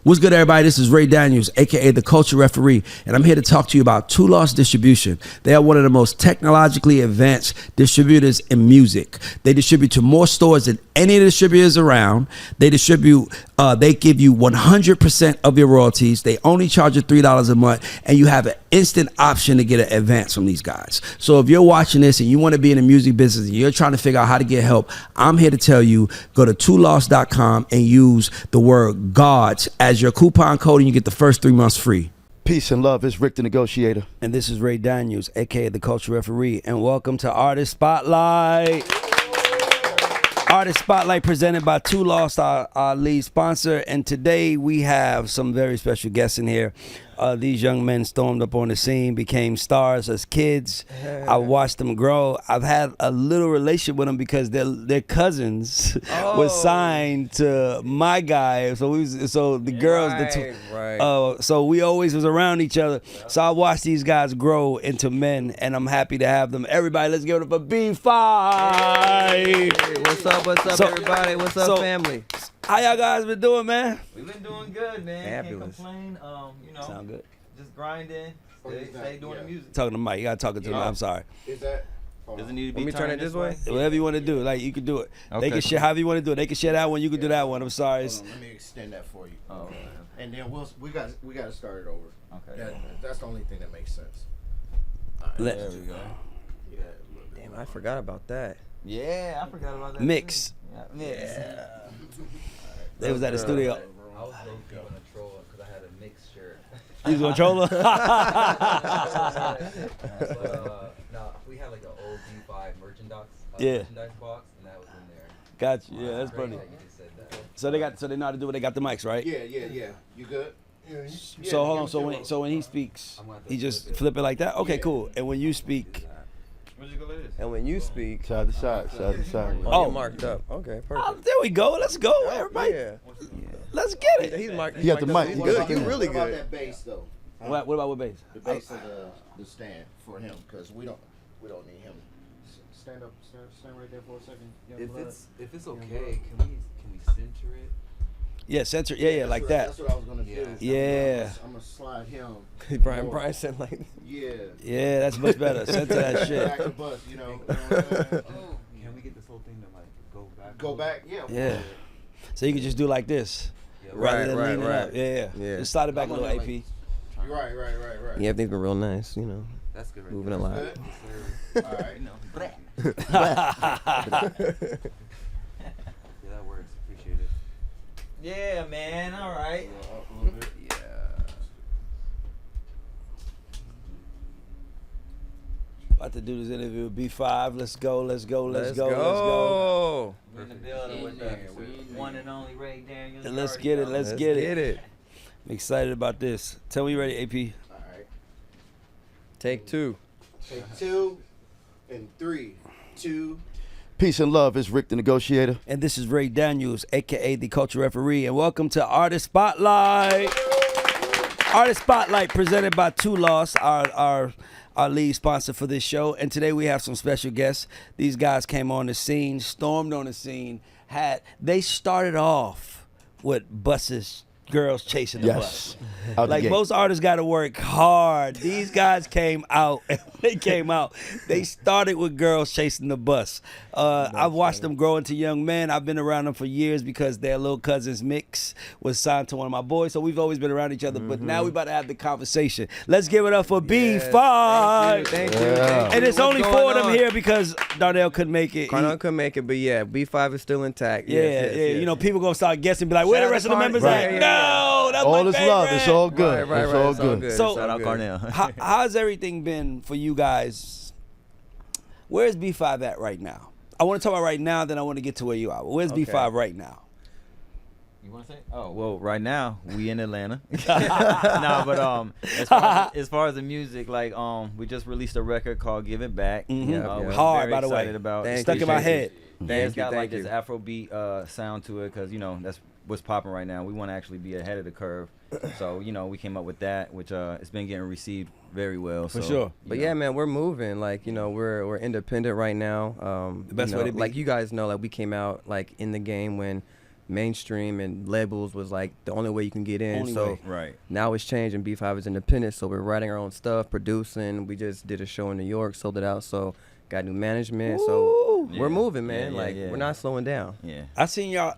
What's good, everybody? This is Ray Daniels, aka the Culture Referee, and I'm here to talk to you about Two Lost Distribution. They are one of the most technologically advanced distributors in music. They distribute to more stores than any of the distributors around. They distribute, they give you 100% of your royalties. They only charge you $3 a month, and you have an instant option to get an advance from these guys. So if you're watching this and you want to be in the music business and you're trying to figure out how to get help, I'm here to tell you, go to twolost.com and use the word GODS as your coupon code, and you get the first 3 months free. Peace and love. It's Rick the Negotiator. And this is Ray Daniels, aka the Culture Referee, and welcome to Artist Spotlight. Artist Spotlight presented by Two Lost, our lead sponsor, and today we have some very special guests in here. These young men stormed up on the scene, became stars as kids. I watched them grow. I've had a little relationship with them because their cousins was signed to my guy. So the girls, so we always was around each other. So I watched these guys grow into men, and I'm happy to have them. Everybody, let's give it up for B5. Hey, what's up, everybody? What's up, family? How y'all guys been doing, man? We've been doing good, man. Fabulous. Can't complain. Sound good. Just grinding. Stay doing the music. Talking to Mike. You gotta talk to him. I'm sorry. Is that? Doesn't need to be Let me turn it this way. Whatever you want to do, like you can do it. Okay. They can share however you want to do it. They can share that one. You can do that one. I'm sorry. Hold on, let me extend that for you. Oh, okay. And then we got to start it over. Okay. That's the only thing that makes sense. Let- there we go. Yeah. Damn, I forgot about that. Yeah, I forgot about that. Mix. Yeah, mix. They was at the studio. I was low-key on a troll because I had a mix shirt. You was gonna troll her? No, we had like an old D5 merchandise box, and that was in there. Got you. Yeah, that's Great funny. that you just said that. So they know how to do it. They got the mics, right? Yeah. You good? Yeah. So hold on. So when he speaks, he just flip it like that. Okay, cool. And when you speak, And when you speak, Side to side, side to side. Oh. you're marked up. Okay, perfect. there we go. Let's go, everybody. Yeah. Let's get it. He's marked. He got the mic. He's He good. got the You mic. really What about good. that bass though? What about what bass? The bass of the stand for him, because we don't need him. Stand up, stand right there for a second. Young blood. If it's okay, can we center it? Yeah, censor. Yeah, like that. That's what I was gonna do. Yeah. I'm gonna slide him. Brian said like. Yeah. Yeah, that's much better. Censor that shit. Back to bus, you know. What I'm saying? Can we get this whole thing to like go back? Go back, yeah. Yeah. So you can just do like this, rather than leaning up. Yeah. Just slide it back a little, AP. Right. Yeah, everything's been real nice. You know, That's good. Right moving there. a lot. Good. All right. Yeah, that works. Appreciate it. Yeah, man. All right. A little bit. Yeah. About to do this interview with B5. Let's go. Let's go. go. We're in the building with the one and only Ray Daniels. And let's get it. Let's get it. I'm excited about this. Tell me you ready, AP. All right. Take two. Take 2 and 3, 2. Peace and love. It's Rick the Negotiator. And this is Ray Daniels, aka the Culture Referee, and welcome to Artist Spotlight. Artist Spotlight presented by Two Lost, our lead sponsor for this show. And today we have some special guests. These guys came on the scene, stormed on the scene. They started off with buses, girls chasing the bus. Out the Like gate. most artists got to work hard. These guys came out, and when they came out, they started with girls chasing the bus. I've watched them grow into young men. I've been around them for years because their little cousins Mix was signed to one of my boys, so we've always been around each other. But now we about to have the conversation. Let's give it up for B5. Thank you. And it's only What's 4 of going them on? here because Darnell couldn't make it. Carnell couldn't make it, but yeah, B5 is still intact. Yeah, Yes. You know, people gonna start guessing, be like, "Where the rest of the members at?" No, that's All my is love. favorite. It's all good. Right. It's all It's good. So- It's all good. How's everything been for you guys? Where's B5 at right now? I want to talk about right now, then I want to get to where you are. Where's B5 right now? You want to say? Oh, well, right now we in Atlanta. Nah, but as far as the music, like we just released a record called "Give It Back." We're Hard, very by the way. excited about. Thank Stuck you, in my thank you. head. Yeah, it's got like thank this you. Afrobeat sound to it because that's what's popping right now. We want to actually be ahead of the curve, so we came up with that, which it's been getting received very well. For so, sure. But yeah, man, we're moving. Like, we're independent right now. The best way to be. Like you guys know, like we came out like in the game when, mainstream and labels was like the only way you can get in. Only So way. Right. now it's changed and B5 is independent. So we're writing our own stuff, producing. We just did a show in New York, sold it out. So got new management. So Woo. we're Yeah. moving, man. Yeah, like yeah. we're not slowing down. Yeah. I seen y'all.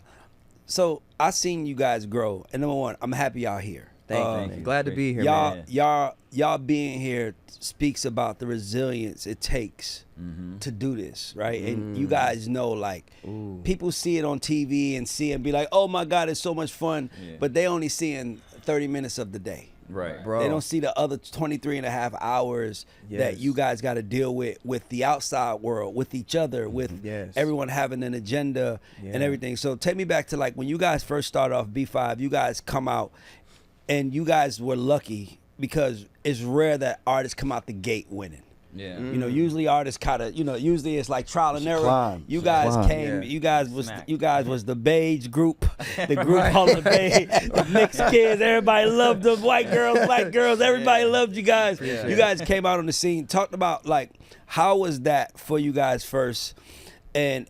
So I seen you guys grow, and number one, I'm happy y'all here. Thank you. Glad to be here, y'all, man. y'all being here speaks about the resilience it takes Mm-hmm. to do this, right? And you guys know, like, Ooh. people see it on TV and see it and be like, "Oh my God, it's so much fun," Yeah. but they only seeing 30 minutes of the day. Right. Bro. They don't see the other 23 and a half hours that Yes. you guys got to deal with the outside world, with each other, with Yes. everyone having an agenda and Yeah. everything. So take me back to like when you guys first started off B5, you guys come out and you guys were lucky because it's rare that artists come out the gate winning. Yeah. You know, usually artists kind of, usually it's like trial and error. climb. You It's a guys climb. came, Yeah. you guys was the beige group, the group called the beige, the mixed kids. Everybody loved them, white girls, black girls. Everybody loved you guys. You guys came out on the scene. Talked about like how was that for you guys first, and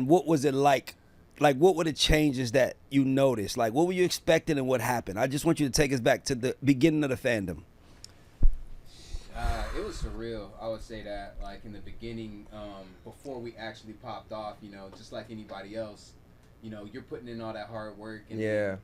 what was it like? Like, what were the changes that you noticed? Like, what were you expecting and what happened? I just want you to take us back to the beginning of the fandom. It was surreal. I would say that, like in the beginning, before we actually popped off, just like anybody else, you're putting in all that hard work, and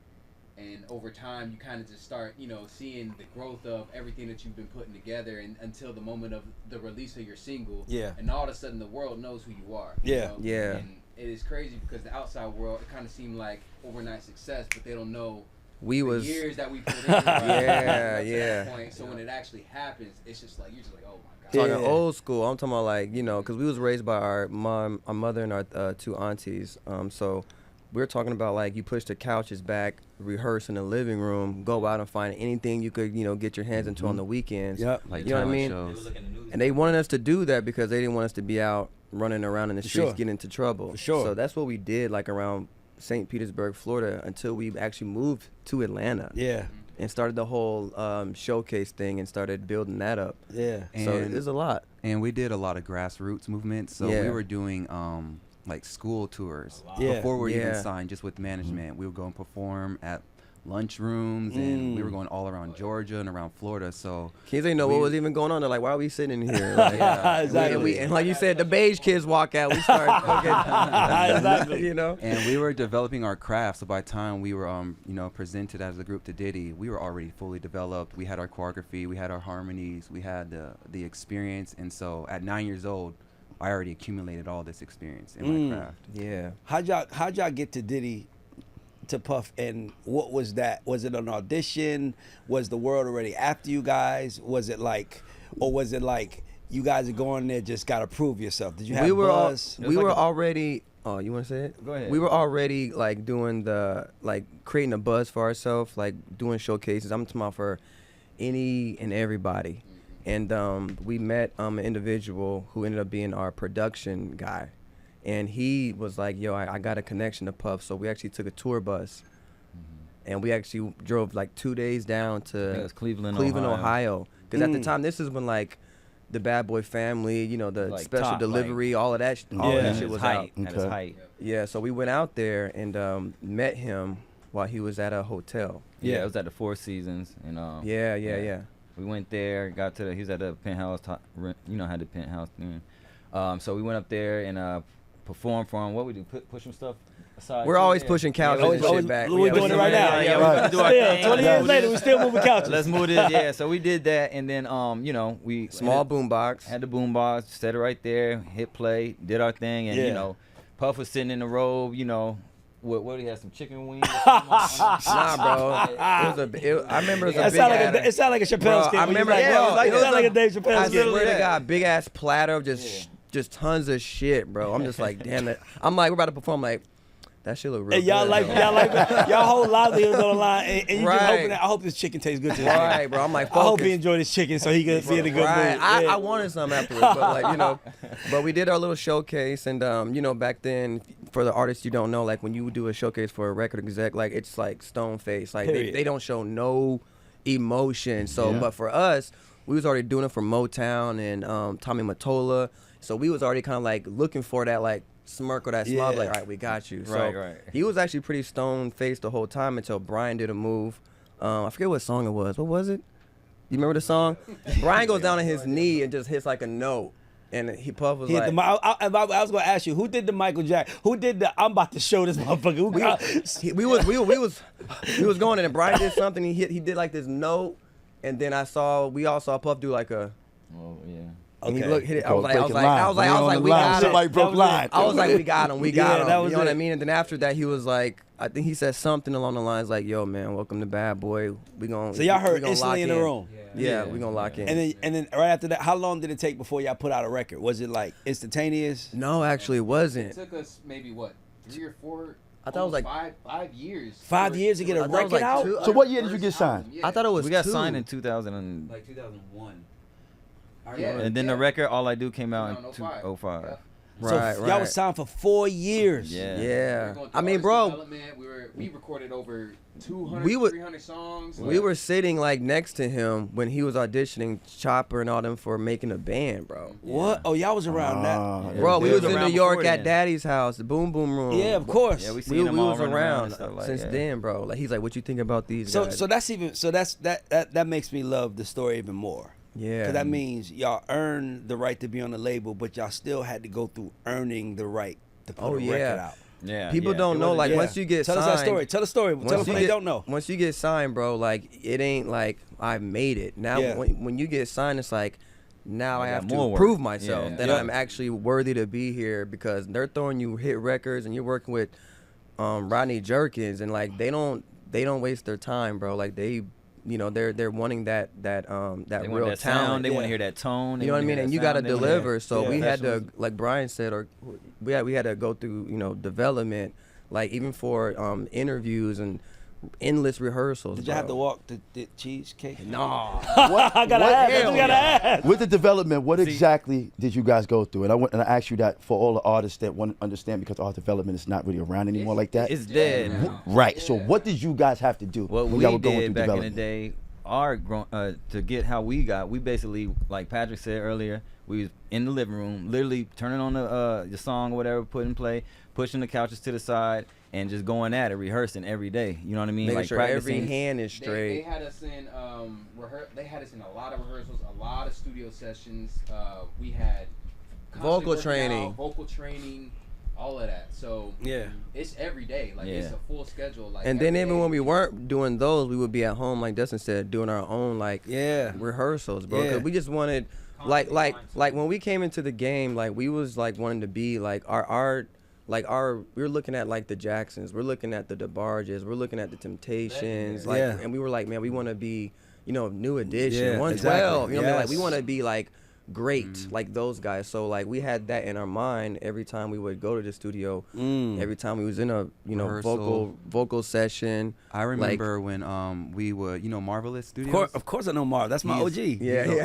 and over time, you kind of just start, seeing the growth of everything that you've been putting together, and until the moment of the release of your single, and all of a sudden the world knows who you are. Yeah. And it is crazy because the outside world, it kind of seemed like overnight success, but they don't know. We The was years that we put in, right? Yeah, Up to yeah. that point. So when it actually happens, it's just like you're just like, oh my god. talking old school. I'm talking about like, because we was raised by our mother and our two aunties. So we're talking about like you push the couches back, rehearse in the living room, go out and find anything you could, get your hands into on the weekends. Yep. Like You know what I mean? shows. And they wanted us to do that because they didn't want us to be out running around in the For streets sure. getting into trouble. For sure. So that's what we did like around St. Petersburg, Florida, until we actually moved to Atlanta. Yeah. And started the whole showcase thing and started building that up. Yeah. So And- there's a lot. And we did a lot of grassroots movements. So Yeah. we were doing like school tours Yeah. before we were even Yeah. signed, just with management. We would go and perform at lunchrooms, and we were going all around Georgia and around Florida. So Kids didn't know what was even going on. They're like, why are we sitting in here? Like, Exactly. and like you said, the beige kids walk out. We start fucking, Exactly. and we were developing our craft. So by the time we were presented as a group to Diddy, we were already fully developed. We had our choreography, we had our harmonies, we had the experience. And so at 9 years old, I already accumulated all this experience in my craft. Yeah. How'd y'all get to Diddy, to Puff, and what was that? Was it an audition? Was the world already after you guys? Was it like you guys are going there just gotta prove yourself? Did you have we were buzz? we were already. Oh, you want to say it? Go ahead. We were already like doing creating a buzz for ourselves, like doing showcases. I'm talking about for any and everybody. And we met an individual who ended up being our production guy. And he was like, yo, I got a connection to Puff. So we actually took a tour bus. And we actually drove like 2 days down to think it was Cleveland, Ohio. Because at the time, this is when like the Bad Boy Family, the Like special top, delivery, all of that, all Yeah. of that At shit its was out. height. At its Okay. height. Yeah, so we went out there and met him while he was at a hotel. Yeah, it was at the Four Seasons, and Yeah. we went there, got to he was at the penthouse, had the penthouse thing. So we went up there and performed for him. What we do? Push some stuff aside. We're too? always Yeah. pushing couches Yeah, and shit back. We're Yeah, doing it right now. Yeah, Right. we're gonna do our Still, thing. 20 years later, we still moving couches. Let's move this. Yeah, so we did that, and then we Small boombox. had the boombox, set it right there, hit play, did our thing, and Yeah. Puff was sitting in the robe, what he had some chicken wings. Or something Nah, bro. I remember it was a It big sound ass. it sound like a Chappelle Bro, skit. I when you remember- like, yeah, bro, it was like- it sound like a Dave Chappelle I skit. swear to God, big ass platter of just tons of shit, bro. I'm just like, damn it. I'm like, we're about to perform. Like, that shit look real And y'all good, like though. y'all whole livelihoods on the line, and you just Right. hoping that I hope this chicken tastes good to this Right, nigga. bro. I'm like, I hope he focus. enjoyed his chicken so he could be in a good Right. mood. I Yeah. wanted some afterwards, but like, but we did our little showcase, and back then, for the artists you don't know, like when you do a showcase for a record exec, like it's like stone face, like Period. they don't show no emotion. So, Yeah. but for us, we was already doing it for Motown and Tommy Mottola, so we was already kind of like looking for that like smirk or that smile, Yeah. like, all right, we got you. So Right. he was actually pretty stone faced the whole time until Brian did a move. I forget what song it was. What was it? You remember the song? Brian goes down on his knee and just hits like a note. And Puff was like, I was gonna ask you, who did the Michael Jackson? Who did the? I'm about to show this motherfucker. we was going in, and Brian did something. He did like this note, and then we all saw Puff do like a. Oh yeah. And he Okay. hit it. I was like, we got him. Somebody broke line. I was like, we got him. We got him. that was You know what I it. mean? And then after that, he was like, I think he said something along the lines like, "Yo, man, welcome to Bad Boy. We gonna." So y'all heard we gonna instantly lock in the room. Yeah, we gonna lock in. And then right after that, how long did it take before y'all put out a record? Was it like instantaneous? No, actually, it It wasn't. took us maybe what 3 or 4. I thought it was like- five years. 5 years to get a I thought it was record like out? two- So what year did you get signed? I thought it was. We got 2. signed in 2000 and, Like 2001. I Yeah. remember. and then the record All I Do came out No, in 05. 2005. Right, so right. y'all was signed for 4 years. Yeah. Yeah. Going through I mean, artist bro, development. We recorded over 200, We would- 300 songs. we were sitting like next to him when he was auditioning Chopper and all them for making a band, bro. What? Oh, y'all was around that. Bro, we They was was in New around York before at then. Daddy's house, the Boom Boom Room. Yeah, of course. Yeah, we We, seen them all was running around and stuff like since that. then, bro. Like he's like, "What you think about these guys?" That makes me love the story even more. Yeah. Because that means y'all earned the right to be on the label, but y'all still had to go through earning the right to put Oh, a record yeah. out. Yeah. People yeah. don't It know, wasn't- like Yeah. once you get Tell signed. us that story. Tell the story. Tell once us you what they don't know. Once you get signed, bro, like it ain't like I made it. Now Yeah. when you get signed, it's like now I I got have to more work. prove myself Yeah. that Yeah. I'm actually worthy to be here because they're throwing you hit records and you're working with Rodney Jerkins and like they don't waste their time, bro. Like they're wanting that They real want that talent. sound. They want Yeah. to hear that tone. You know what I mean? And you got to deliver. So Yeah. we had to, Professionalism. like Brian said, or we had to go through, development, like even for interviews and endless rehearsals. Did you have to bro. walk the cheesecake? No. I gotta ask. I just gotta ask. With the development, what exactly did you guys go through? And I asked you that for all the artists that want to understand because art development is not really around anymore like that. It's dead. Right. So what did you guys have to do What when we y'all were going did through back in the development? day, to get how we basically, like Patrick said earlier, we was in the living room, literally turning on the song or whatever, put in play, pushing the couches to the side, and just going at it, rehearsing every day. You know what I mean? Making like sure practicing. every hand is They straight. had us in they had us in a lot of rehearsals, a lot of studio sessions. We had constantly Vocal working training. out, vocal training, all of that. So Yeah. it's every day. Like it's Yeah. a full schedule. Like And then every even day. when we weren't doing those, we would be at home, like Dustin said, doing our own Yeah. rehearsals, bro. Yeah. Cause we just wanted, like when we came into the game, like we was like wanting to be like we were looking at like the Jacksons, we're looking at the DeBarges, we're looking at the Temptations, like, Yeah. and we were like, man, we want to be, New Edition, Yeah, 112, exactly. you know what I mean? Like we Yes. want to be like great, like those guys. So like we had that in our mind every time we would go to the studio, every time we was in a Rehearsal. vocal session. I remember when we would, Marvelous Studios. Of course I know Marv. That's my OG.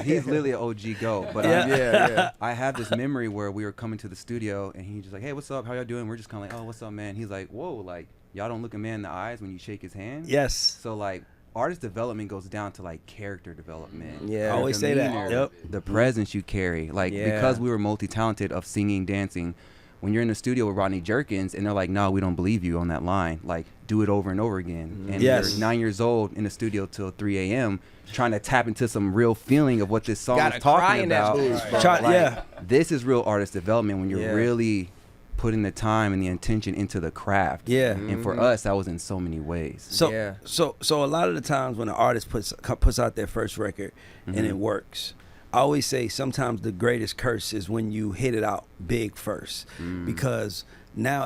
He's literally an OG GOAT. But Yeah. I have this memory where we were coming to the studio and he's just like, hey, what's up? How y'all doing? We're just kind of like, oh, what's up, man? He's like, whoa, like y'all don't look a man in the eyes when you shake his hand. Yes. So like artist development goes down to like character development. Yeah. I I always say that. demeanor, Yep. The presence you carry. Like Yeah. because we were multi-talented of singing, dancing, when you're in the studio with Rodney Jerkins and they're like, no, we don't believe you on that line. Like do it over and over again. And Yes. you're 9 years old in the studio till 3 a.m. trying to tap into some real feeling of what this song Gotta is cry talking in that about. booth, bro. Try- Like, yeah. This is real artist development when you're Yeah. really putting the time and the intention into the craft. Yeah. And for us, that was in so many ways. So Yeah. so a lot of the times when an artist puts out their first record and it works, I always say sometimes the greatest curse is when you hit it out big first, because now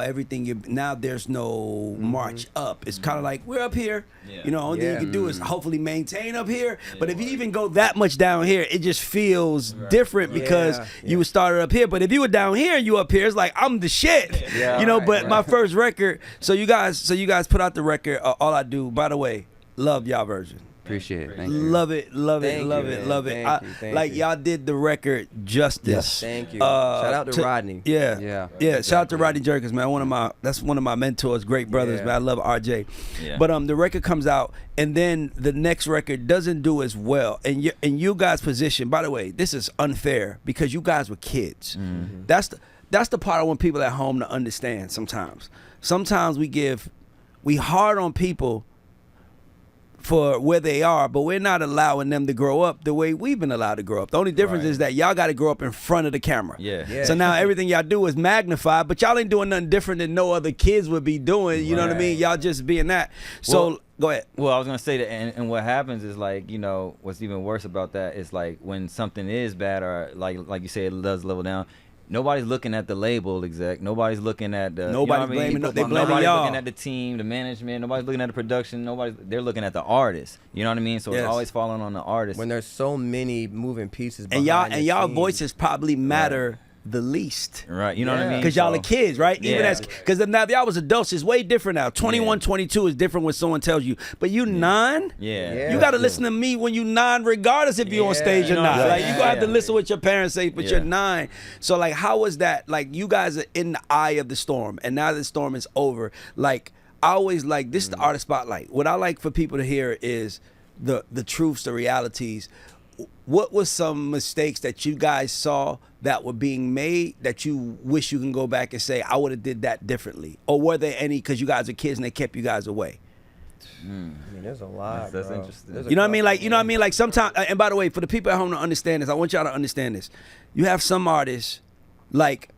now there's no march up. It's kind of like we're up here. Yeah. Only thing Yeah. you can do is hopefully maintain up here. But if you even go that much down here, it just feels different because Yeah. you were started up here. But if you were down here and you up here, it's like I'm the shit. Yeah. But my first record. So you guys put out the record. All I Do. By the way, love y'all version. Appreciate it. Thank you. Love it, love it, Thank love you, it, man. love it. Thank Like you. y'all did the record justice. Yes. Thank you. Shout out to Rodney. Yeah, Yeah. Shout out to Rodney Jerkins, man. That's one of my mentors, great brothers, Yeah. man. I love RJ. Yeah. But the record comes out, and then the next record doesn't do as well. And you guys' position, by the way, this is unfair because you guys were kids. that's the part I want people at home to understand. Sometimes we hard on people for where they are, but we're not allowing them to grow up the way we've been allowed to grow up. The only difference is that y'all got to grow up in front of the camera. Yeah. So now everything y'all do is magnified, but y'all ain't doing nothing different than no other kids would be doing. You know what I mean? Y'all just being that. So Well, go ahead. Well, I was gonna say that, and what happens is like, you know, what's even worse about that is like when something is bad or like you say it does level down. Nobody's looking at the label exec. Nobody's looking at the. Nobody's you know what I mean? blaming. They blaming Nobody's y'all. looking at the team, the management. Nobody's looking at the production. They're looking at the artist. You know what I mean? So it's always falling on the artist. When there's so many moving pieces And behind y'all the scenes. voices probably matter the least. Right. You know what I mean? Because y'all So- are kids, right? Even Yeah. as, because now if y'all was adults, it's way different now. 21, 22 is different when someone tells you. But you 9? Yeah. You got to listen to me when you 9, regardless if you're on stage or You know not. what I'm Like, you saying? gonna have to Yeah. listen what your parents say, but you're Yeah. 9. So, like, how was that? Like, you guys are in the eye of the storm, and now the storm is over. Like, I always like, this is the artist spotlight. What I like for people to hear is the truths, the realities. What was some mistakes that you guys saw that were being made that you wish you can go back and say, I would have did that differently? Or were there any, because you guys are kids and they kept you guys away? I mean, there's a lot. That's bro. interesting. There's a You know what I mean? couple. Like, you know what I mean? Like sometimes, and by the way, for the people at home to understand this, I want y'all to understand this. You have some artists, like,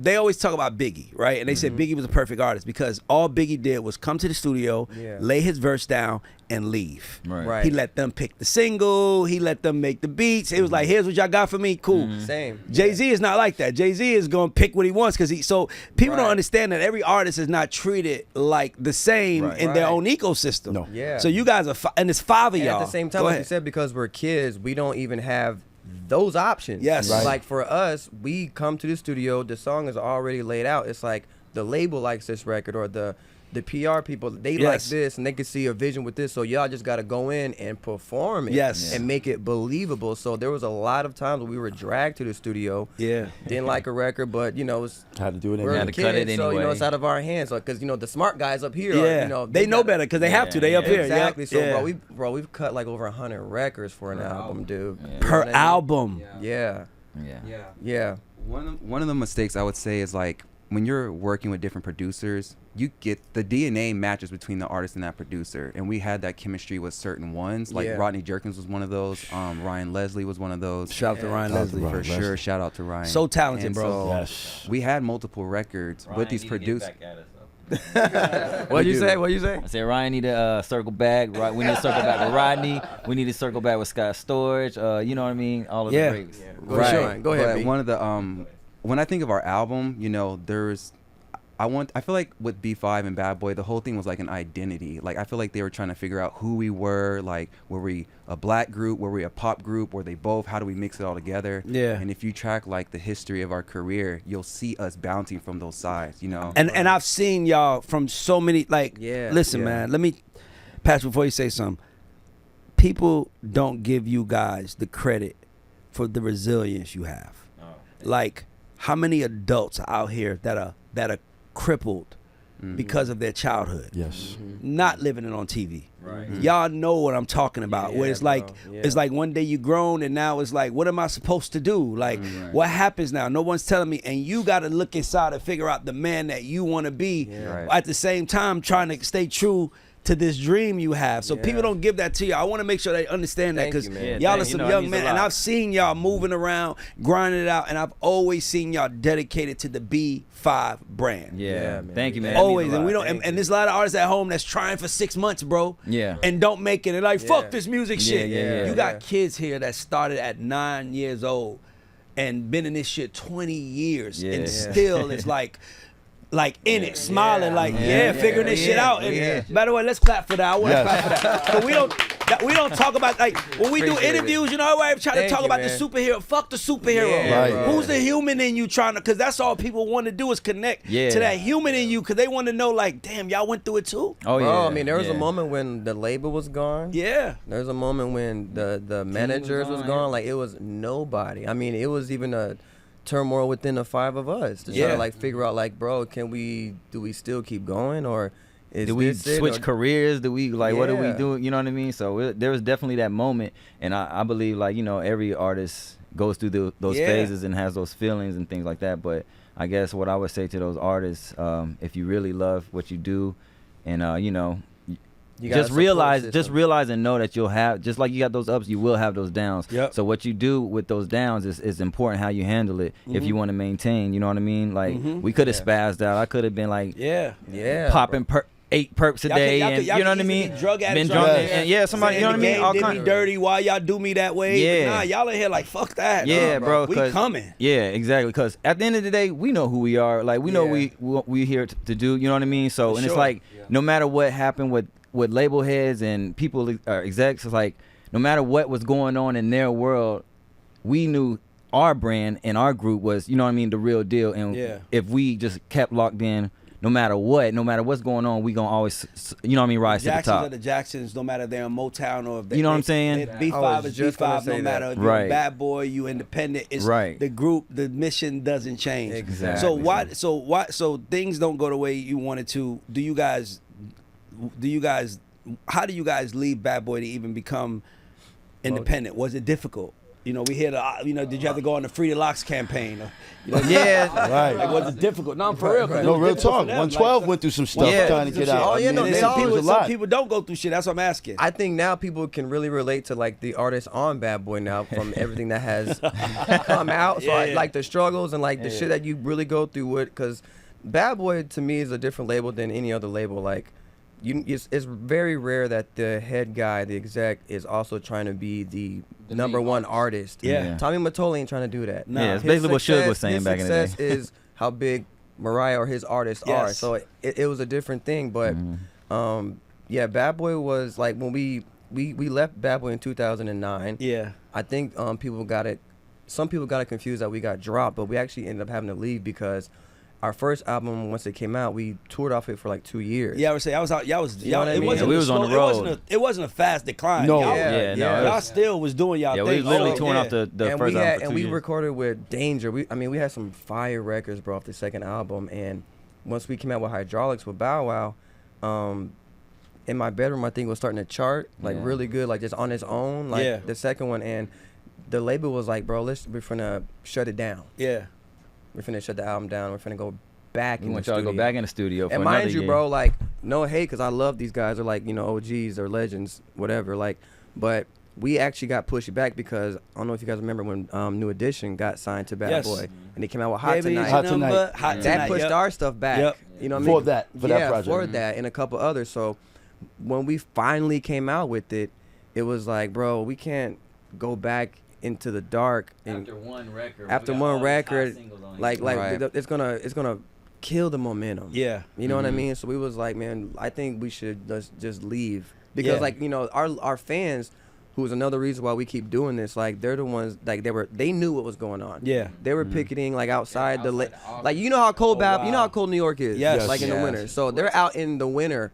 they always talk about Biggie, right? And they said Biggie was a perfect artist because all Biggie did was come to the studio, lay his verse down, and leave. Right. He let them pick the single. He let them make the beats. It was like, here's what y'all got for me. Cool. Same. Jay-Z is not like that. Jay-Z is going to pick what he wants because so people don't Right. understand that every artist is not treated like the same in their Right. own ecosystem. No. Yeah. So you guys are, and it's 5 of And y'all. at the same time, Go like ahead. you said, because we're kids, we don't even have those options. Yes. Right. Like for us, we come to the studio, the song is already laid out. It's like the label likes this record or the PR people, they like Yes. this and they can see a vision with this. So y'all just got to go in and perform it. Yes. And make it believable. So there was a lot of times when we were dragged to the studio. Yeah. Didn't like a record, but you know, it's Had to do it we're anyway. Had the to cut it kids, so you know anyway. it's out of our hands. Because you know the smart guys up here, Yeah. are, you know they know gotta- better because they have to. They up here. Yep. Exactly. So Yeah. we've cut like over 100 records for an album, dude. Yeah. You know Per what I mean? album. Yeah. Yeah. Yeah. One of the mistakes I would say is like when you're working with different producers, you get the DNA matches between the artist and that producer, and we had that chemistry with certain ones. Like Yeah. Rodney Jerkins was one of those. Ryan Leslie was one of those. Shout out to Ryan Shout out to Leslie. Ryan. For Leslie. sure. Shout out to Ryan. So talented, And bro. so Yes. we had multiple records with these producers. What'd you say? What'd you say? I said Ryan need to circle back. Right, we need to circle back with Rodney. We need to circle back with Scott Storage. You know what I mean? All of Yeah. the breaks. Go ahead. Go ahead. But B. one of the when I think of our album, you know, I feel like with B5 and Bad Boy, the whole thing was like an identity. Like I feel like they were trying to figure out who we were. Like, were we a black group? Were we a pop group? Were they both? How do we mix it all together? Yeah. And if you track like the history of our career, you'll see us bouncing from those sides. You know. And I've seen y'all from so many, like, Yeah, listen, yeah. man, let me, Patrick, before you say something, people don't give you guys the credit for the resilience you have. Like, how many adults are out here that are crippled because of their childhood, Yes. not living it on TV? Right. Y'all know what I'm talking about. Where Yeah, it's like, bro. Yeah. it's like one day you grown and now it's like, what am I supposed to do? Like, what happens now? No one's telling me, and you got to look inside and figure out the man that you want to be. Right. At the same time, trying to stay true to this dream you have. So people don't give that to you. I want to make sure they understand that Thank because you, man. y'all Yeah, are you some know, it young means a men, and lot. I've seen y'all moving around, grinding it out, and I've always seen y'all dedicated to the B5 brand. Yeah. man. Thank you, man. That means Always, a and we lot. don't, and Thank there's a lot of artists at home that's trying for 6 months, bro. Yeah. And don't make it. And like, fuck Yeah. this music Yeah, shit. yeah, yeah. You got Yeah. kids here that started at 9 years old and been in this shit 20 years, Yeah. and Yeah. still is like in it, smiling, like Yeah. figuring this shit out. And Yeah. by the way, let's clap for that. I want to Yes. clap for that. But we don't talk about, like, when we do Appreciate it. interviews, you know, everybody try to Thank talk you, about man. the superhero. Fuck the superhero. Yeah, Right. bro. Who's the human in you trying to? Because that's all people want to do is connect Yeah. to that human in you. Because they want to know, like, damn, y'all went through it too. Oh yeah. Bro, I mean, there was yeah. a moment when the label was gone. Yeah. There was a moment when the managers was gone, gone. Like, it was nobody. I mean, it was even a turmoil within the 5 of us to try Yeah. to, like, figure out, like, bro, do we still keep going, or is Do we this it, switch or- careers? Do we like what do we Yeah. do? You know what I mean? So there was definitely that moment, and I believe, like, you know, every artist goes through those Yeah. phases and has those feelings and things like that. But I guess what I would say to those artists, if you really love what you do, and you know, You gotta just support realize, the just system. realize and know that you'll have, just like you got those ups, you will have those downs. Yep. So what you do with those downs is important how you handle it. If you want to maintain, you know what I mean? Like we could have spazzed out. I could have been like Yeah. popping 8 perps a day, and you know what I mean? Drug addicts, Been drunk, right? and yeah, somebody, you know what I mean? All Did me kinds. dirty. Why y'all do me that way? Yeah. But nah, y'all in here like fuck that. Yeah, Nah, bro. We 'cause- coming. Yeah, exactly. Because at the end of the day, we know who we are. Like we know what we here to do. You know what I mean? So, and it's Sure. like no matter what happened with label heads and people execs, it's like no matter what was going on in their world, we knew our brand and our group was, you know what I mean, the real deal. And if we just kept locked in, no matter what's going on, we gonna always, you know what I mean, rise to the Jacksons top. are the Jacksons, no matter they're in Motown or if they, You know what I'm saying? B5 is just gonna B5, say no that. matter if you're Right. a bad boy, you independent. It's Right. the group, the mission doesn't change. Exactly. So things don't go the way you wanted to. How do you guys leave Bad Boy to even become independent? Was it difficult? You know, we hear did you have to go on the Free the Locks campaign? Or, you know, Yeah. Right. Like, was it difficult? No, I'm for real. 'cause it No, was real difficult talk. for them. 112 Like, went through some stuff Yeah. trying to get out. Oh, yeah, I no, mean, they it all- was a some lot. people don't go through shit. That's what I'm asking. I think now people can really relate to like the artists on Bad Boy now from everything that has come out. So Yeah. like the struggles and like the shit that you really go through with, because Bad Boy to me is a different label than any other label. Like it's very rare that the head guy, the exec, is also trying to be the number main one artist. artist. Yeah. Tommy Mottola ain't trying to do that. Nah. Yeah, it's His basically what Suge was success- saying his back in the day. success is how big Mariah or his artists are. Yes. So it was a different thing. But yeah, Bad Boy was like when we left Bad Boy in 2009. Yeah. I think people got it. Some people got it confused that we got dropped, but we actually ended up having to leave because our first album, once it came out, we toured off it for like 2 years. Yeah, I would say I was out. Y'all was. You know Y'all, what I it mean? wasn't Yeah, we a was on slow- the road. It wasn't a fast decline. No. Y'all, Yeah, no, yeah. it y'all was- still was doing y'all Yeah, thing. we was literally Oh, touring yeah. off the and first we album had for and 2 we years. recorded with Danger. We had some fire records, bro, off the second album. And once we came out with Hydraulics with Bow Wow, in my bedroom, I think it was starting to chart like Yeah. really good, like just on its own. Like Yeah. the second one, and the label was like, bro, we're finna shut it down. Yeah. We're finna shut the album down. We're finna go back. We in want the y'all to go studio. back in the studio for And another mind you, year. bro, like no hate, because I love these guys. They're like, OGs or legends, whatever. Like, but we actually got pushed back because I don't know if you guys remember when New Edition got signed to Bad Yes. Boy, and they came out with Hot Baby's Tonight. Hot Tonight. number, Hot That Tonight. pushed Yep. our stuff back. Yep. You know what I For mean? that project. for that, and a couple others. So when we finally came out with it, it was like, bro, we can't go back into the dark and After one record, after we got one all these hot record, singles on here. like Right. it's gonna kill the momentum. Yeah. You know what I mean? So we was like, man, I think we should just leave because Yeah. like our fans, who is another reason why we keep doing this. Like they're the ones like they knew what was going on. Yeah. They were picketing like outside the outside the office. like you know how cold Oh, Bab, wow. you know how cold New York is. Yes. Like in the Yes. winter. So they're out in the winter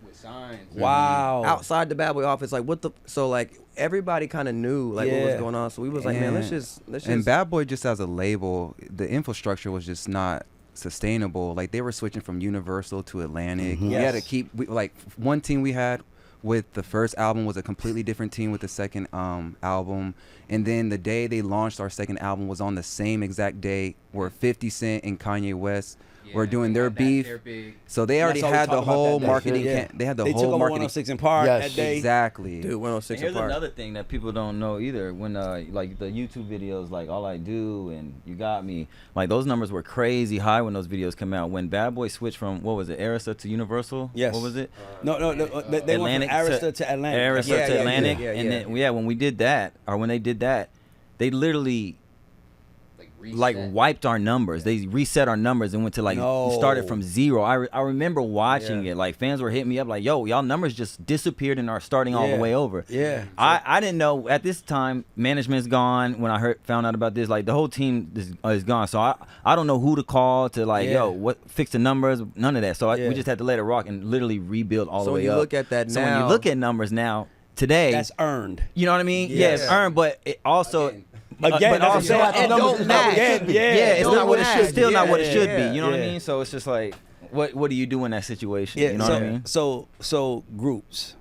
with signs. Wow. outside the Bad Boy office. Like what the so like everybody kind of knew like what was Yeah. going on. So we was like, man, let's And- just And Bad Boy, just as a label, the infrastructure was just not sustainable. Like they were switching from Universal to Atlantic. We had to Yes. keep like one team we had with the first album was a completely different team with the second album, and then the day they launched our second album was on the same exact day where 50 Cent and Kanye West were doing they their got that, beef. they're big. So they already That's all we had talk the about whole that day. marketing. Yeah. They had the They took whole over marketing. 106 in Park Yes. that day. Exactly. dude 106 And here's apart. another thing that people don't know either. When like the YouTube videos, like All I Do and You Got Me, like those numbers were crazy high when those videos come out. When Bad Boy switched from what was it, Arista to Universal? Yes. What was it? No, they went from Arista to Atlantic. Arista Yeah, to yeah, Atlantic, yeah, and yeah. then when we did that, or when they did that, they literally like reset. wiped our numbers. They reset our numbers and went to like No. started from zero. I remember watching Yeah. it. Like fans were hitting me up like, "Yo, y'all numbers just disappeared and are starting all Yeah. the way over." Yeah. I didn't know at this time management's gone. When I found out about this, like the whole team is gone. So I don't know who to call to like, Yeah. yo, what fix the numbers, none of that. So Yeah. we just had to let it rock and literally rebuild all So the when way you up. look at that so when now- you look at numbers now today, That's earned. you know what I mean? Yeah, it's Yeah. earned, but it also. Again, but that's what I'm also, saying. it don't match. Yeah, it's don't not what it match. should. Still not what it Yeah, should yeah, be. You know what I yeah. mean? So it's just like, what do you do in that situation? Yeah, You know so, what I mean? So groups.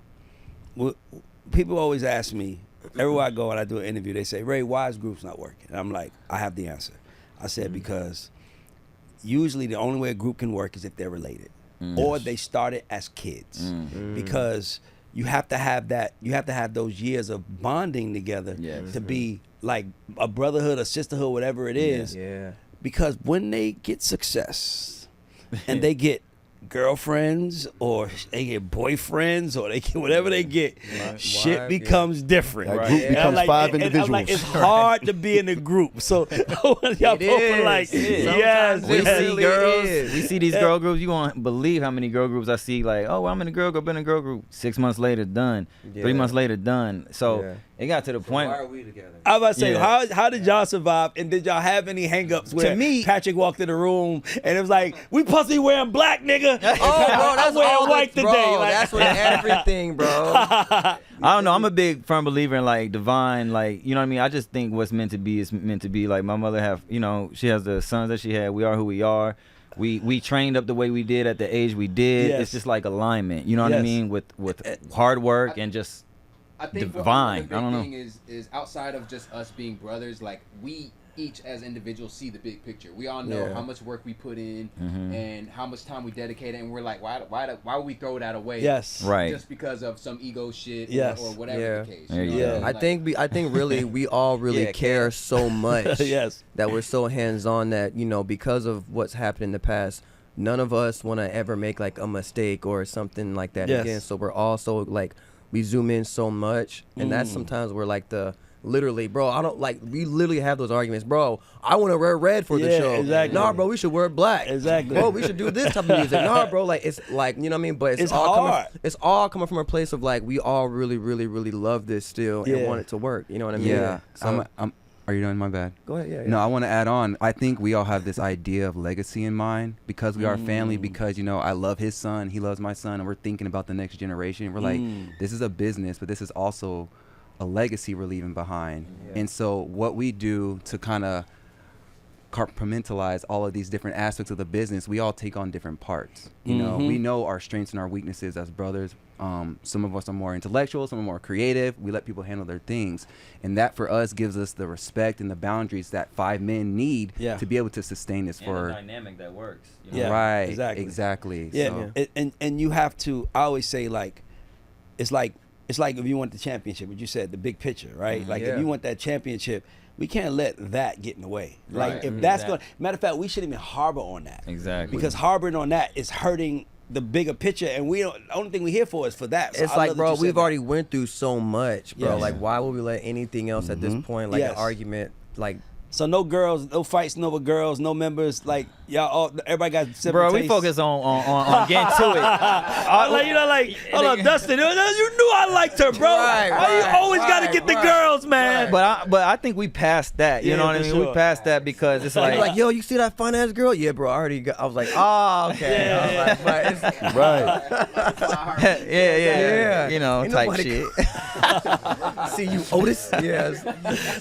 People always ask me, everywhere I go and I do an interview, they say, Ray, why is groups not working? And I'm like, I have the answer. I said, because usually the only way a group can work is if they're related, or they started as kids, because you have to have that. You have to have those years of bonding together to be like a brotherhood, a sisterhood, whatever it is. Yeah. Because when they get success and they get girlfriends or they get boyfriends or they get whatever they get, shit becomes different. That group becomes five individuals. I'm like, it's hard to be in a group. So y'all both are like, yes. We see really girls. is. We see these girl groups. You won't believe how many girl groups I see. Like, oh, well, I'm in a girl group. Been in a girl group. 6 months later, done. 3 months later, done. So it got to the point. Why are we together? I was about to say, how did y'all survive? And did y'all have any hangups where Patrick walked in the room and it was like, we pussy wearing black, nigga. Oh, bro, that's I'm wearing all white bro, today. Like, that's what everything, bro. I don't know. I'm a big firm believer in like divine, like, you know what I mean? I just think what's meant to be is meant to be. Like my mother have, you know, she has the sons that she had. We are who we are. We trained up the way we did at the age we did. Yes. It's just like alignment. You know what I mean? With hard work and just I think divine. What the I don't know. thing is outside of just us being brothers, like we each as individuals see the big picture. We all know how much work we put in and how much time we dedicated, and we're like, why would we throw that away? Yes. Right. Just because of some ego shit Yes. or whatever the case. There you know? go. I think really we all really care so much Yes. that we're so hands-on that, you know, because of what's happened in the past, none of us want to ever make like a mistake or something like that again. So we're also like, we zoom in so much, and that's sometimes where like literally, bro, I don't like, we literally have those arguments, bro. I want to wear red for the show. Exactly. Nah, bro, we should wear black. Exactly. Bro, we should do this type of music. Nah, bro, like it's like, you know what I mean? But It's all hard. it's all coming from a place of like, we all really, really, really love this still and want it to work. You know what I mean? Yeah. So, Are you done? My bad. go ahead. Yeah. No, I want to add on. I think we all have this idea of legacy in mind because we are family. Because, you know, I love his son, he loves my son, and we're thinking about the next generation. We're like, this is a business, but this is also a legacy we're leaving behind. And so what we do to kind of compartmentalize all of these different aspects of the business, we all take on different parts. You know, we know our strengths and our weaknesses as brothers. Some of us are more intellectual, some are more creative. We let people handle their things, and that for us gives us the respect and the boundaries that 5 men need to be able to sustain this for a dynamic that works. You know? right, Exactly. So. And you have to. I always say like, it's like if you want the championship, what you said, the big picture, right? Like if you want that championship, we can't let that get in the way. Like if that's going, matter of fact, we shouldn't even harbor on that. Exactly. Because harboring on that is hurting the bigger picture, and we don't. The only thing we here for is for that. So it's I like, love that bro, you said we've that. already went through so much, bro. Yes. Like, why would we let anything else at this point, like Yes. an argument, like? So no girls, no fights over girls, no members. Like y'all, all, everybody got separate Bro, we tastes. focus on getting to it. Like, you know, like, hold on, Dustin, you knew I liked her, bro. Right, Why you always gotta get the girls, man? But I think we passed that. You Yeah, know what I for mean? sure. We passed that because it's Like, like, yo, you see that fine ass girl? Yeah, bro. I already got. I was like, oh, okay. I was like, but it's, Right. yeah. You know, Ain't type nobody- shit. see you, Otis? Yes.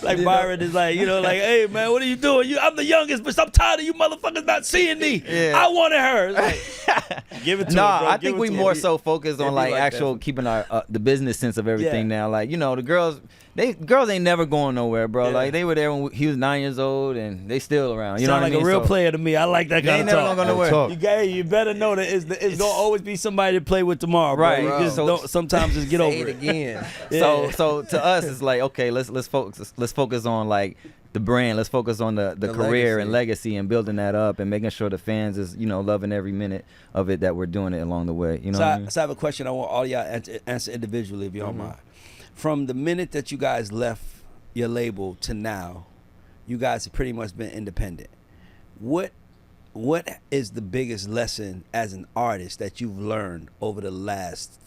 Like Byron is like, you know, like, hey man, what are you doing? I'm the youngest, but I'm tired of you motherfuckers not seeing me. Yeah. I wanted her. It's like, give it to her, bro. I Give think it we to more her. so focused on be like like actual that. keeping our the business sense of everything Yeah. now. Like, you know, the girls ain't never going nowhere, bro. Yeah. Like they were there when he was 9 years old, and they still around. You know Sound what like I mean? a real So, player to me. I like that They kind ain't of never talk. gonna go nowhere. Talk. You better know that it's gonna always be somebody to play with tomorrow, bro. Right, You bro. just So- don't, sometimes just get Say over it it. again. Yeah. So to us, it's like, okay, let's focus on like the brand. Let's focus on the career and legacy and building that up and making sure the fans is, you know, loving every minute of it that we're doing it along the way. You know So what I, I mean? so I have a question I want all y'all to answer individually, if you don't mind. From the minute that you guys left your label to now, you guys have pretty much been independent. What is the biggest lesson as an artist that you've learned over the last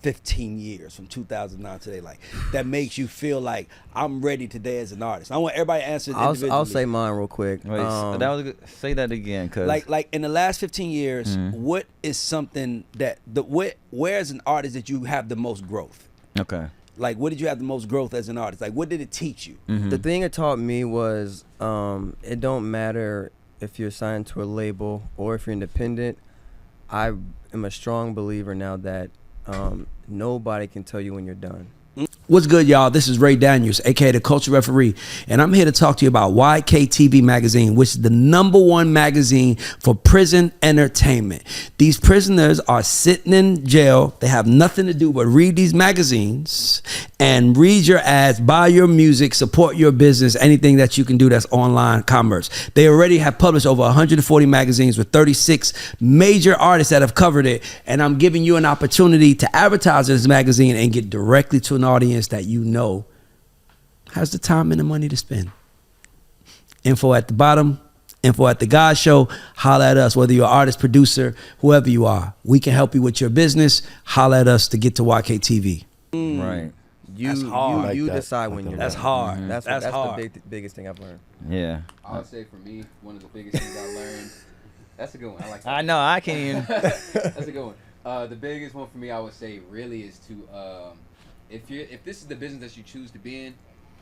15 years from 2009 today, like that makes you feel like I'm ready today as an artist? I want everybody to answer individually. I'll say mine real quick. Wait, that was good. Say that again, cause like in the last 15 years, what is something that where as an artist that you have the most growth? okay. Like, what did you have the most growth as an artist? Like, what did it teach you? The thing it taught me was it don't matter if you're signed to a label or if you're independent. I am a strong believer now that nobody can tell you when you're done. What's good, y'all? This is Ray Daniels, aka the Culture Referee, and I'm here to talk to you about YKTV Magazine, which is the #1 magazine for prison entertainment. These prisoners are sitting in jail. They have nothing to do but read these magazines and read your ads, buy your music, support your business, anything that you can do that's online commerce. They already have published over 140 magazines with 36 major artists that have covered it, and I'm giving you an opportunity to advertise this magazine and get directly to an audience that you know has the time and the money to spend. Info at the bottom, info at the God Show. Holla at us, whether you're an artist, producer, whoever you are. We can help you with your business. Holla at us to get to YKTV. Right. That's hard. You Like that. decide when you're That's done. hard. That's hard. the biggest thing I've learned. Yeah. I would say for me, one of the biggest things I learned. That's a good one. I like that. I know. I can't even. That's a good one. The biggest one for me, I would say, really is to if this is the business that you choose to be in,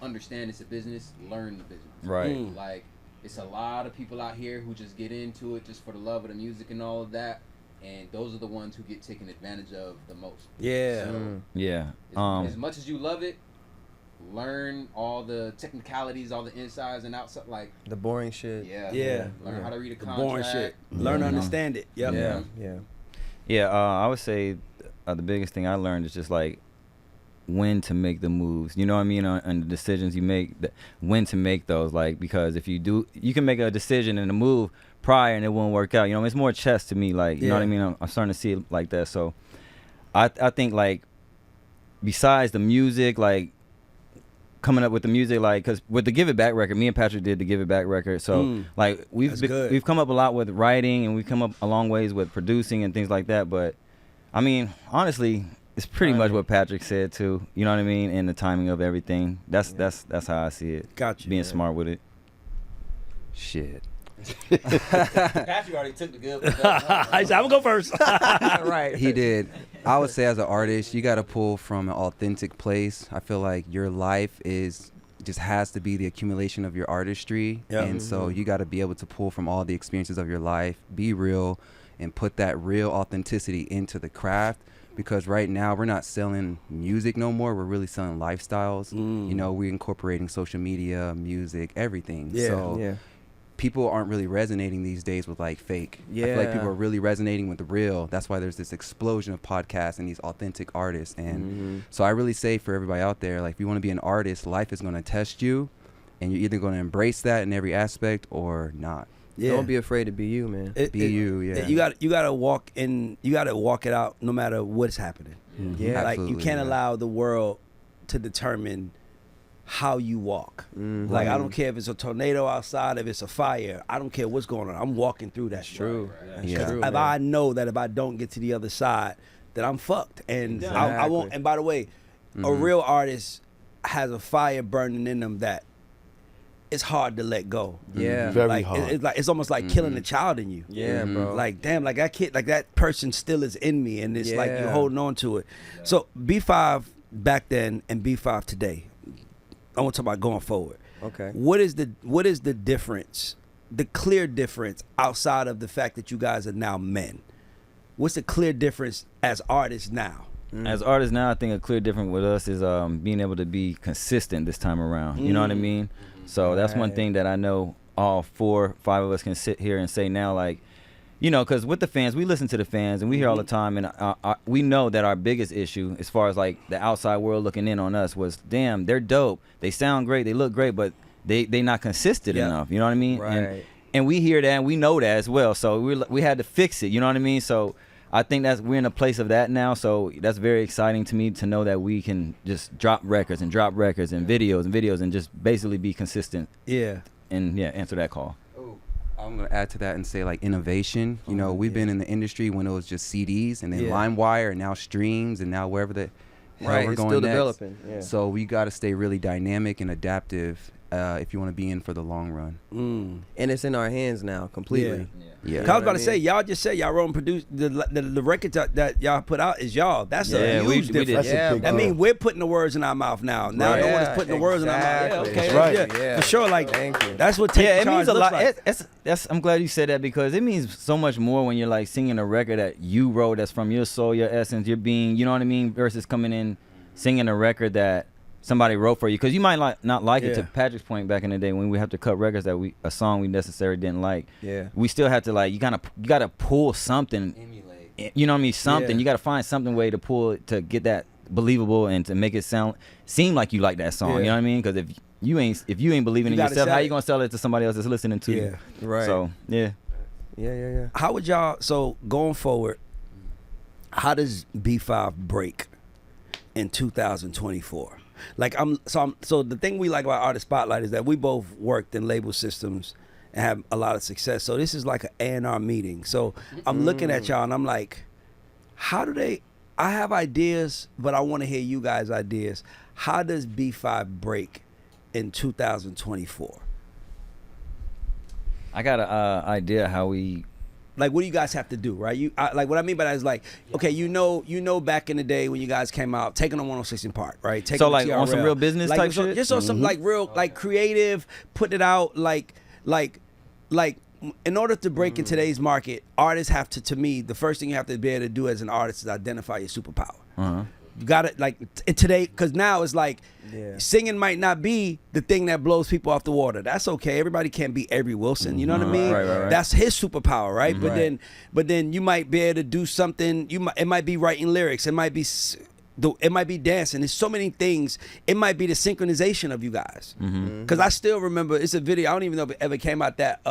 understand it's a business. Learn the business. Right. Like, it's a lot of people out here who just get into it just for the love of the music and all of that, and those are the ones who get taken advantage of the most. Yeah. So, Yeah. as much as you love it, learn all the technicalities, all the insides and outside. Like, The boring shit. Yeah. learn how to read a The contract. boring shit. Learn to understand it. Yep. Yeah. Yeah. Yeah. I would say the biggest thing I learned is just like when to make the moves. You know what I mean? And the decisions you make, when to make those. Like, because if you do, you can make a decision and a move prior and it won't work out. You know, it's more chess to me. Like, you know what I mean? I'm starting to see it like that. So I think, like, besides the music, like, coming up with the music, like, because with the Give It Back record, me and Patrick did the Give It Back record. So like we've come up a lot with writing, and we've come up a long ways with producing and things like that. But I mean, honestly, it's pretty much what Patrick said too. You know what I mean? And the timing of everything. That's how I see it. Got you. Being smart with it. Shit. Patrick already took the good one. I said, I'm going to go first. Right. He did. I would say as an artist, you got to pull from an authentic place. I feel like your life just has to be the accumulation of your artistry. Yeah. And so you got to be able to pull from all the experiences of your life, be real, and put that real authenticity into the craft. Because right now we're not selling music no more. We're really selling lifestyles. You know, we're incorporating social media, music, everything. Yeah. So people aren't really resonating these days with like fake. I feel like people are really resonating with the real. That's why there's this explosion of podcasts and these authentic artists. And so I really say for everybody out there, like, if you want to be an artist, life is going to test you, and you're either going to embrace that in every aspect or not. Yeah. Don't be afraid to be you, man. You gotta walk in. You gotta walk it out, no matter what's happening. Yeah. Like, you Absolutely, can't yeah. allow the world to determine how you walk. Like, I don't care if it's a tornado outside, if it's a fire. I don't care what's going on. I'm walking through that. True. Yeah. That's true, If man. I know that if I don't get to the other side, that I'm fucked, and I won't. Exactly. And by the way, a real artist has a fire burning in them that it's hard to let go. Yeah. Very like hard. it's almost like killing a child in you. Yeah, bro. Like, damn, like that kid, like that person still is in me, and it's like you're Yeah. holding on to it. So B5 back then and B5 today, I want to talk about going forward. Okay. What is the difference, the clear difference, outside of the fact that you guys are now men? What's the clear difference as artists now? As artists now, I think a clear difference with us is being able to be consistent this time around. You know what I mean? So that's one Right. thing that I know all 4, 5 of us can sit here and say now, like, you know, because with the fans, we listen to the fans and we hear all the time, and we know that our biggest issue, as far as like the outside world looking in on us, was, damn, they're dope, they sound great, they look great, but they not consistent enough. You know what I mean? Right. And we hear that and we know that as well. So we had to fix it. You know what I mean? So I think we're in a place of that now. So that's very exciting to me to know that we can just drop records and videos and just basically be consistent Yeah. and answer that call. I'm going to add to that and say, like, innovation. You know, we've been in the industry when it was just CDs and then Yeah. LimeWire and now streams and now wherever the hell Right. we're It's going still next. developing. Yeah. So we got to stay really dynamic and adaptive if you want to be in for the long run. And it's in our hands now completely. Yeah. I was know about what to I say, mean? y'all just said y'all wrote and produced the records that y'all put out is y'all. That's Yeah, a we huge did. difference. That's a big That deal. means we're putting the words in our mouth now. Now Right. no one is Yeah, putting the words in our mouth. exactly. That's right. Yeah, Yeah. for sure. Like, Thank you. that's what taking Yeah, it charge means a looks lot. like. I'm glad you said that, because it means so much more when you're like singing a record that you wrote, that's from your soul, your essence, your being. You know what I mean? Versus coming in singing a record that somebody wrote for you, because you might not like it. Yeah. To Patrick's point, back in the day when we have to cut records that a song we necessarily didn't like, Yeah. we still had to like you gotta pull something, Emulate. you know what I mean, something. Yeah. You gotta find something way to pull it to get that believable and to make it seem like you like that song. Yeah. You know what I mean? Because if you ain't believing You in gotta yourself, sell how it. you gonna sell it to somebody else that's listening to you? Right. So yeah. Yeah. How would y'all, so going forward, how does B5 break in 2024? Like so the thing we like about Artist Spotlight is that we both worked in label systems and have a lot of success. So this is like an A&R meeting. So I'm looking at y'all and I'm like, I have ideas, but I want to hear you guys' ideas. How does B5 break in 2024? I got an idea how we. Like, what do you guys have to do, right? Like, what I mean by that is like, okay, you know, back in the day when you guys came out, taking on 106 in Park, right? Taking So, the like, on some TRL. real business like, type so, shit? just on some like real, like creative, put it out, like, in order to break in today's market, artists have to me, the first thing you have to be able to do as an artist is identify your superpower. Uh-huh. You got to like today, because now it's like singing might not be the thing that blows people off the water. That's okay. Everybody can't be Avery Wilson. You know what I mean? Right. That's his superpower, right? But then you might be able to do something. It might be writing lyrics. It might be dancing. There's so many things. It might be the synchronization of you guys. Because I still remember, it's a video. I don't even know if it ever came out, that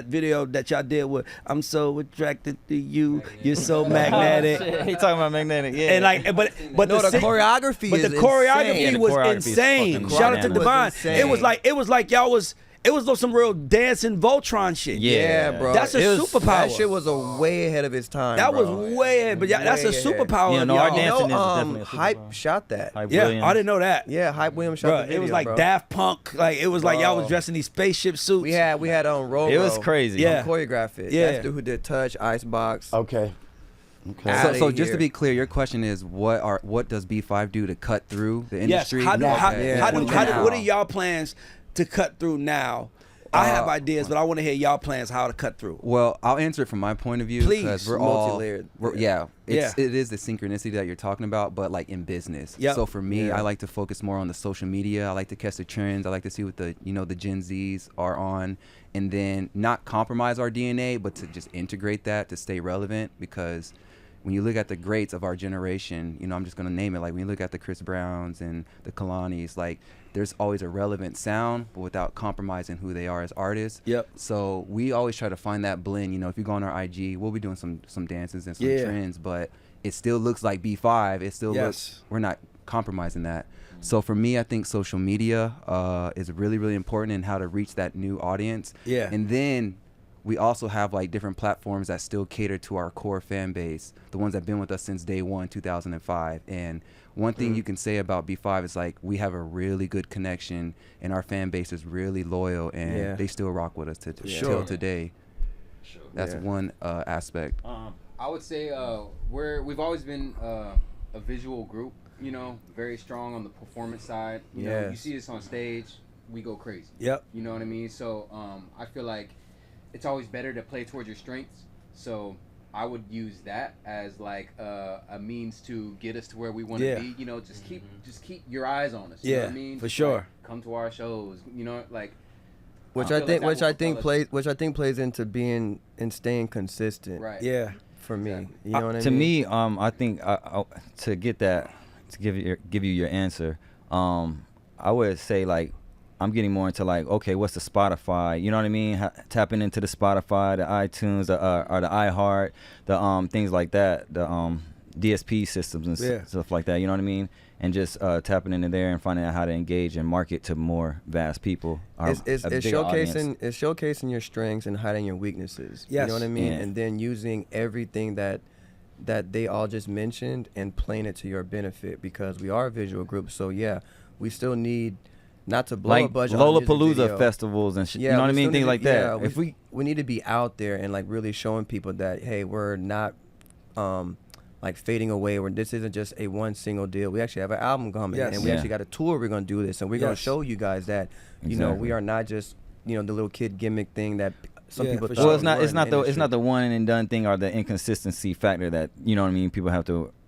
video that y'all did with "I'm so attracted to you, you're so magnetic." He talking about magnetic, yeah. And like, but No, the choreography but is the choreography insane. the was choreography is insane. fucking Shout out to bananas. Divine. insane. It was like y'all was. It was some real dancing Voltron shit. Yeah, bro. That's a It was- superpower. That shit was way ahead of its time. That bro. was way ahead, but that's a Way ahead. superpower. Yeah, of no, our y'all. dancing is definitely a Hype superpower. shot that. Hype Yeah, Williams. I didn't know that. Yeah, Hype Williams shot Bro, the video, it was like bro. Daft Punk. Like it was like y'all was Bro. dressed in these spaceship suits. We had on Roll. It was crazy. Yeah. Choreograph it. Yeah. That's the who did Touch, Icebox. Okay. Outta So just to here. be clear, your question is what does B5 do to cut through the Yes. industry? How do Yeah. what are y'all plans to cut through now? I have ideas, but I want to hear y'all plans how to cut through. Well, I'll answer it from my point of view Please. because we're all Multi-layered. it is the synchronicity that you're talking about, but like in business. Yep. So for me, Yeah. I like to focus more on the social media. I like to catch the trends. I like to see what the Gen Zs are on, and then not compromise our DNA, but to just integrate that to stay relevant. Because when you look at the greats of our generation, I'm just gonna name it. Like when you look at the Chris Browns and the Kalanis, like there's always a relevant sound, but without compromising who they are as artists. Yep. So we always try to find that blend. If you go on our IG, we'll be doing some dances and some trends, but it still looks like B5. It still looks, we're not compromising that. So for me, I think social media is really, really important in how to reach that new audience. Yeah. And then we also have like different platforms that still cater to our core fan base, the ones that have been with us since day one, 2005. And one thing you can say about B5 is like we have a really good connection and our fan base is really loyal and they still rock with us till today. That's one aspect. I would say we've always been a visual group, very strong on the performance side. You know, you see us on stage, we go crazy. Yep. You know what I mean? So I feel like it's always better to play towards your strengths. So I would use that as like a means to get us to where we want to be. Just keep your eyes on us. You know what I mean? for Just, sure. like, come to our shows. Which I I feel think like that will plays plays into being and staying consistent. Right. Yeah. For me, Exactly. you know what I mean? To me, I think to get that, to give you your answer, I would say like I'm getting more into like, okay, what's the Spotify? You know what I mean? Tapping into the Spotify, the iTunes, or the iHeart, the things like that, the DSP systems and stuff like that. You know what I mean? And just tapping into there and finding out how to engage and market to more vast people. It's bigger audience. showcasing your strengths and hiding your weaknesses. Yes. You know what I mean? Yeah. And then using everything that they all just mentioned and playing it to your benefit, because we are a visual group. So yeah, we still need not to blow a Like budget on music Lollapalooza video. festivals and shit. Yeah, You know what I we mean? still Things need like to- that. yeah, If we we need to be out there and like really showing people that, hey, we're not like fading away, where this isn't just a one single deal. We actually have an album coming, Yes. and we Yeah. actually got a tour. We're gonna do this, and we're gonna Yes. show you guys that, you know, Exactly. we are not just, the little kid gimmick thing that some Yeah, people for thought. sure. Well, it's not. were It's in not the the. It's not industry. the one and done thing or the inconsistency factor that people are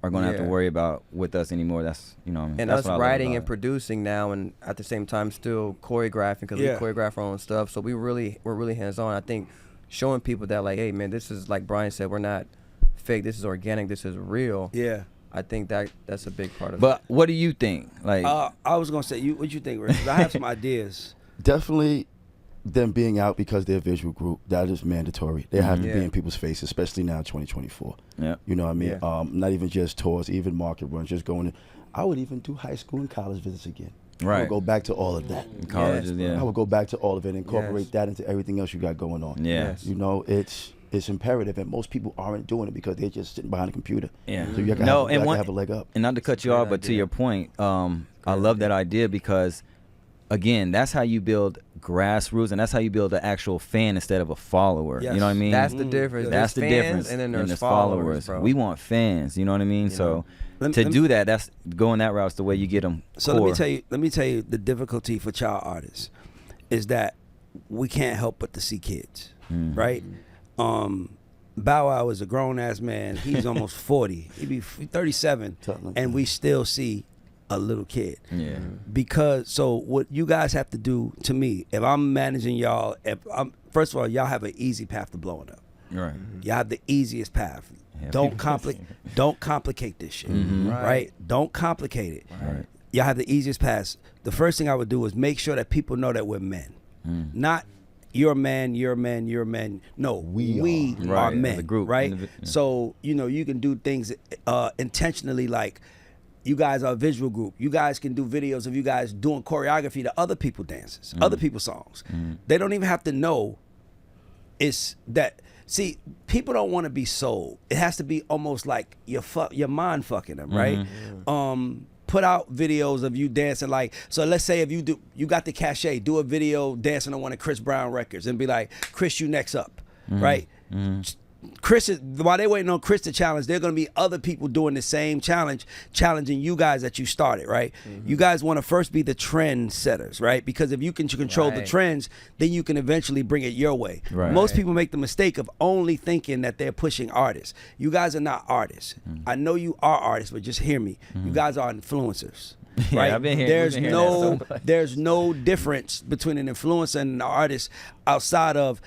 going to have to Yeah. worry about with us anymore. That's And that's us what I love writing about and it. producing now, and at the same time still choreographing because Yeah. we choreograph our own stuff. So we're really hands on. I think showing people that like, hey man, this is like Brian said, we're not fake. This is organic. This is real. Yeah. I think that's a big part of But it. what do you think? Like, I was gonna say, what you think, Rick? 'Cause I have some ideas. Definitely them being out because they're a visual group, that is mandatory. They have to Yeah. be in people's faces, especially now 2024. yeah, You know what I mean? Yeah. Not even just tours, even market runs, just going to, I would even do high school and college visits again. I Right. would go back to all of that. colleges, Yes, yeah, I would go back to all of it and incorporate Yes. that into everything else you got going on. yeah, Yes. You know, it's imperative, and most people aren't doing it because they're just sitting behind a computer. yeah. So you got to No, have, and you one- have a leg up. And not to cut you Great off, but to idea. your point, I love that idea because, again, that's how you build grassroots, and that's how you build an actual fan instead of a follower. Yes. You know what I mean? That's the difference. That's the There's fans difference. And then there's followers. bro. We want fans. You know what I mean? You So know. Let me- do that, that's going that route. Is the way you get them. So let me tell you the difficulty for child artists is that we can't help but to see kids, right? Bow Wow is a grown ass man. He's almost 40. He'd be 37, Something like and that. we still see a little kid. Yeah. Because so what you guys have to do to me, if I'm managing y'all, first of all, y'all have an easy path to blowing up. Right. Y'all have the easiest path. Yeah, Don't people- don't complicate this shit, Right. right? Don't complicate it. Right. Y'all have the easiest path. The first thing I would do is make sure that people know that we're men, not you're a man, you're a man, you're a man. No, we are. are Right, men, as a group, right? yeah. So you can do things intentionally, like you guys are a visual group. You guys can do videos of you guys doing choreography to other people dances, other people's songs. They don't even have to know. It's that. See, people don't want to be sold. It has to be almost like your mind fucking them, right? Put out videos of you dancing, like, so let's say if you got the cachet, do a video dancing on one of Chris Brown records and be like, Chris, you next up, right? Chris is, while they're waiting on Chris to challenge, there are going to be other people doing the same challenge, challenging you guys that you started, right? You guys want to first be the trend setters, right? Because if you can control the Right. trends, then you can eventually bring it your way. Right. Most people make the mistake of only thinking that they're pushing artists. You guys are not artists. I know you are artists, but just hear me. You guys are influencers. Yeah, Right? I've been hearing- there's we've been hearing no that so much. there's no difference between an influencer and an artist outside of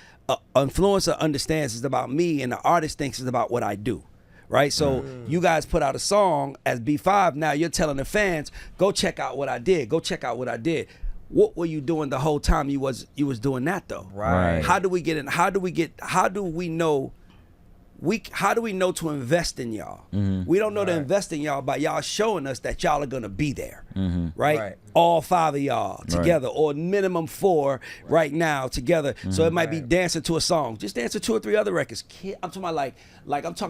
influencer understands it's about me and the artist thinks it's about what I do. Right? So you guys put out a song as B5, now you're telling the fans, go check out what I did. Go check out what I did. What were you doing the whole time you was doing that though? Right. How do we get in? How do we know to invest in y'all? We don't know to invest in y'all by y'all showing us that y'all are gonna be there, right? Right. All 5 of y'all together, or minimum 4 right now together. So it might be dancing to a song, just dancing 2 or 3 other records. I'm talking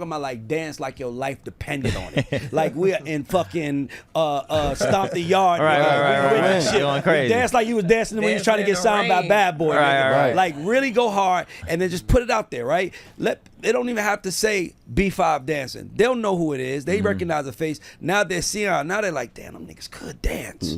about like dance like your life depended on it. Like we're in fucking Stomp the Yard, Right, nigga. right, right, We with right, the right. shit. Going We crazy. dance like you was dancing when you was trying to Dancing get in the signed by rain. Bad Boy. Right, nigga. right, right. Like really go hard and then just put it out there, right? They don't even have to say B5 dancing. They'll know who it is. They recognize the face. Now they're seeing her. Now they're like, damn, them niggas could dance.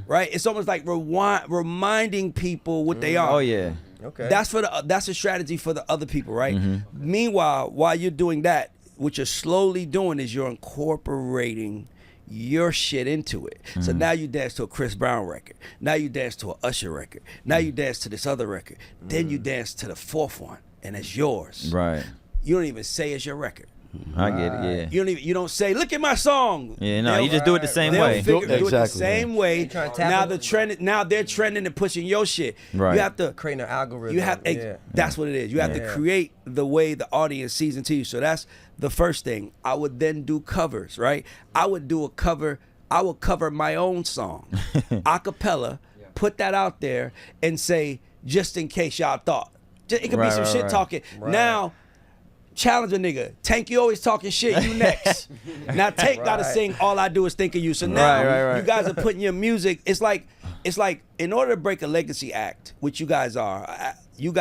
Right? It's almost like reminding people what they are. Oh yeah. Okay. That's a strategy for the other people, right? Meanwhile, while you're doing that, what you're slowly doing is you're incorporating your shit into it. So now you dance to a Chris Brown record. Now you dance to an Usher record. Now you dance to this other record. Then you dance to the 4th one, and it's yours. Right. You don't even say it's your record. I get it. Yeah. You don't say, look at my song. Yeah. No, They'll- you just do it the same They'll way. do it the Exactly, same way. They trying to tap Now it. now they're trending and pushing your shit. Right. You have to Creating an algorithm. you have yeah. that's what it is. You have to Yeah. create the way the audience sees into you. So that's the first thing. I would then do covers, right? I would cover my own song, a cappella, put that out there and say, just in case y'all thought. It could be Right, some right, shit right. talking. Right. Now, challenge a nigga. Tank, you always talking shit. You next. Now Tank gotta Right. sing All I Do Is Think of You. So now Right. you guys are putting your music. It's like in order to break a legacy act, which you guys are, you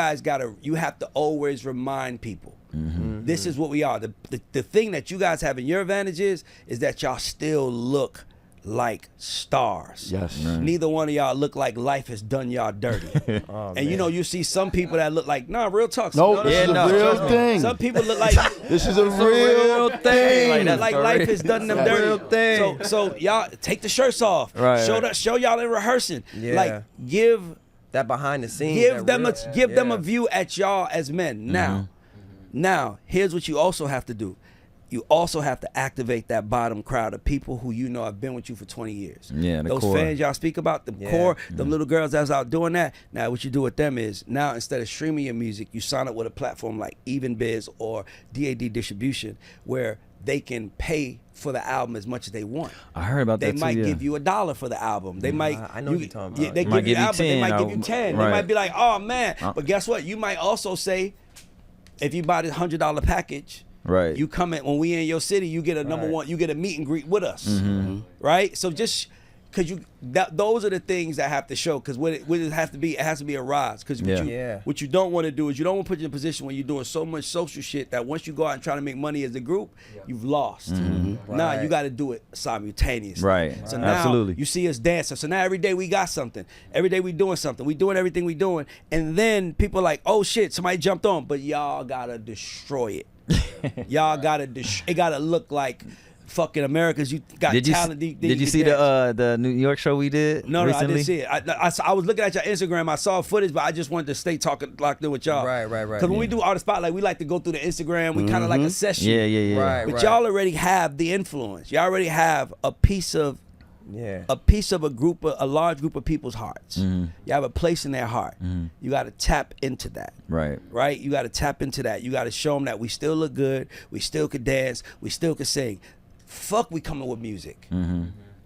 have to always remind people. This is what we are. The thing that you guys have in your advantage is that y'all still look like stars. Yes. Neither one of y'all look like life has done y'all dirty. And you know, you see some people that look like, nah, real talk. No, this is a real thing. Some people look like This is a real thing. like life has done them dirty. Real thing. So y'all take the shirts off. Right. Show y'all in rehearsing. Yeah. Like give That behind the scenes. give that them real- a view at y'all as men. Now, here's what you also have to do. You also have to activate that bottom crowd of people who you know have been with you for 20 years. Yeah, the those core. fans y'all speak about, the core, them little girls that's out doing that. Now, what you do with them is now instead of streaming your music, you sign up with a platform like Even Biz or DAD Distribution, where they can pay for the album as much as they want. I heard about They that might too. Yeah. give you $1 for the album. They might. I know what you're talking about. They Might give you give you album, but they 10, might give you 10. They right. might be like, oh man. But guess what? You might also say, if you buy this $100 package, Right. you come in when we in your city, you get a number one, you get a meet and greet with us, right? So just because those are the things that have to show. Because what it has to be, it has to be a rise. Because what you don't want to do is you don't want to put you in a position where you're doing so much social shit that once you go out and try to make money as a group, you've lost. Now you got to do it simultaneously. Right. So now Absolutely. you see us dancing. So now every day we got something. Every day we doing something. We doing everything we doing. And then people are like, oh shit, somebody jumped on. But y'all gotta destroy it. Y'all gotta it gotta look like fucking America's. You got Did you talent. did you see the New York show we did? No, I recently? didn't see it. I was looking at your Instagram. I saw footage, but I just wanted to stay locked in with y'all. Right. Because when we do Artist Spotlight, we like to go through the Instagram. We kind of like assess you. Yeah. Right. But y'all already have the influence. Y'all already have a piece of a large group of people's hearts. You have a place in their heart. You got to tap into that. Right? You got to tap into that. You got to show them that we still look good. We still could dance. We still could sing. Fuck, we coming with music.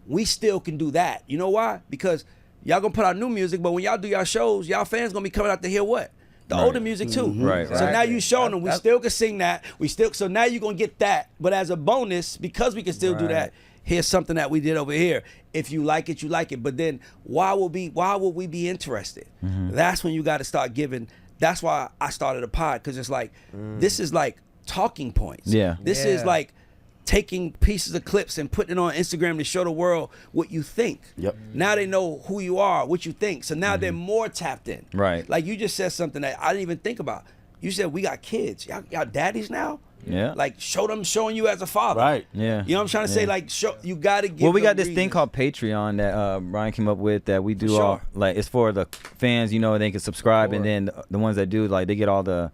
We still can do that. You know why? Because y'all gonna put out new music, but when y'all do y'all shows, y'all fans gonna be coming out to hear what? The older music too. So now you showing them we still can sing that. So now you gonna get that. But as a bonus, because we can still do that, here's something that we did over here. If you like it, you like it. But then why would we be interested? That's when you got to start giving. That's why I started a pod, because it's like this is like talking points. This is like taking pieces of clips and putting it on Instagram to show the world what you think. Now they know who you are, what you think. So now they're more tapped in. Like you just said something that I didn't even think about. You said we got kids. Y'all daddies now? Like showing you as a father. You know what I'm trying to say? Like you got to give. Well, we got this thing called Patreon that Brian came up with that we do all, like, it's for the fans, you know, they can subscribe, and then the ones that do, like, they get all the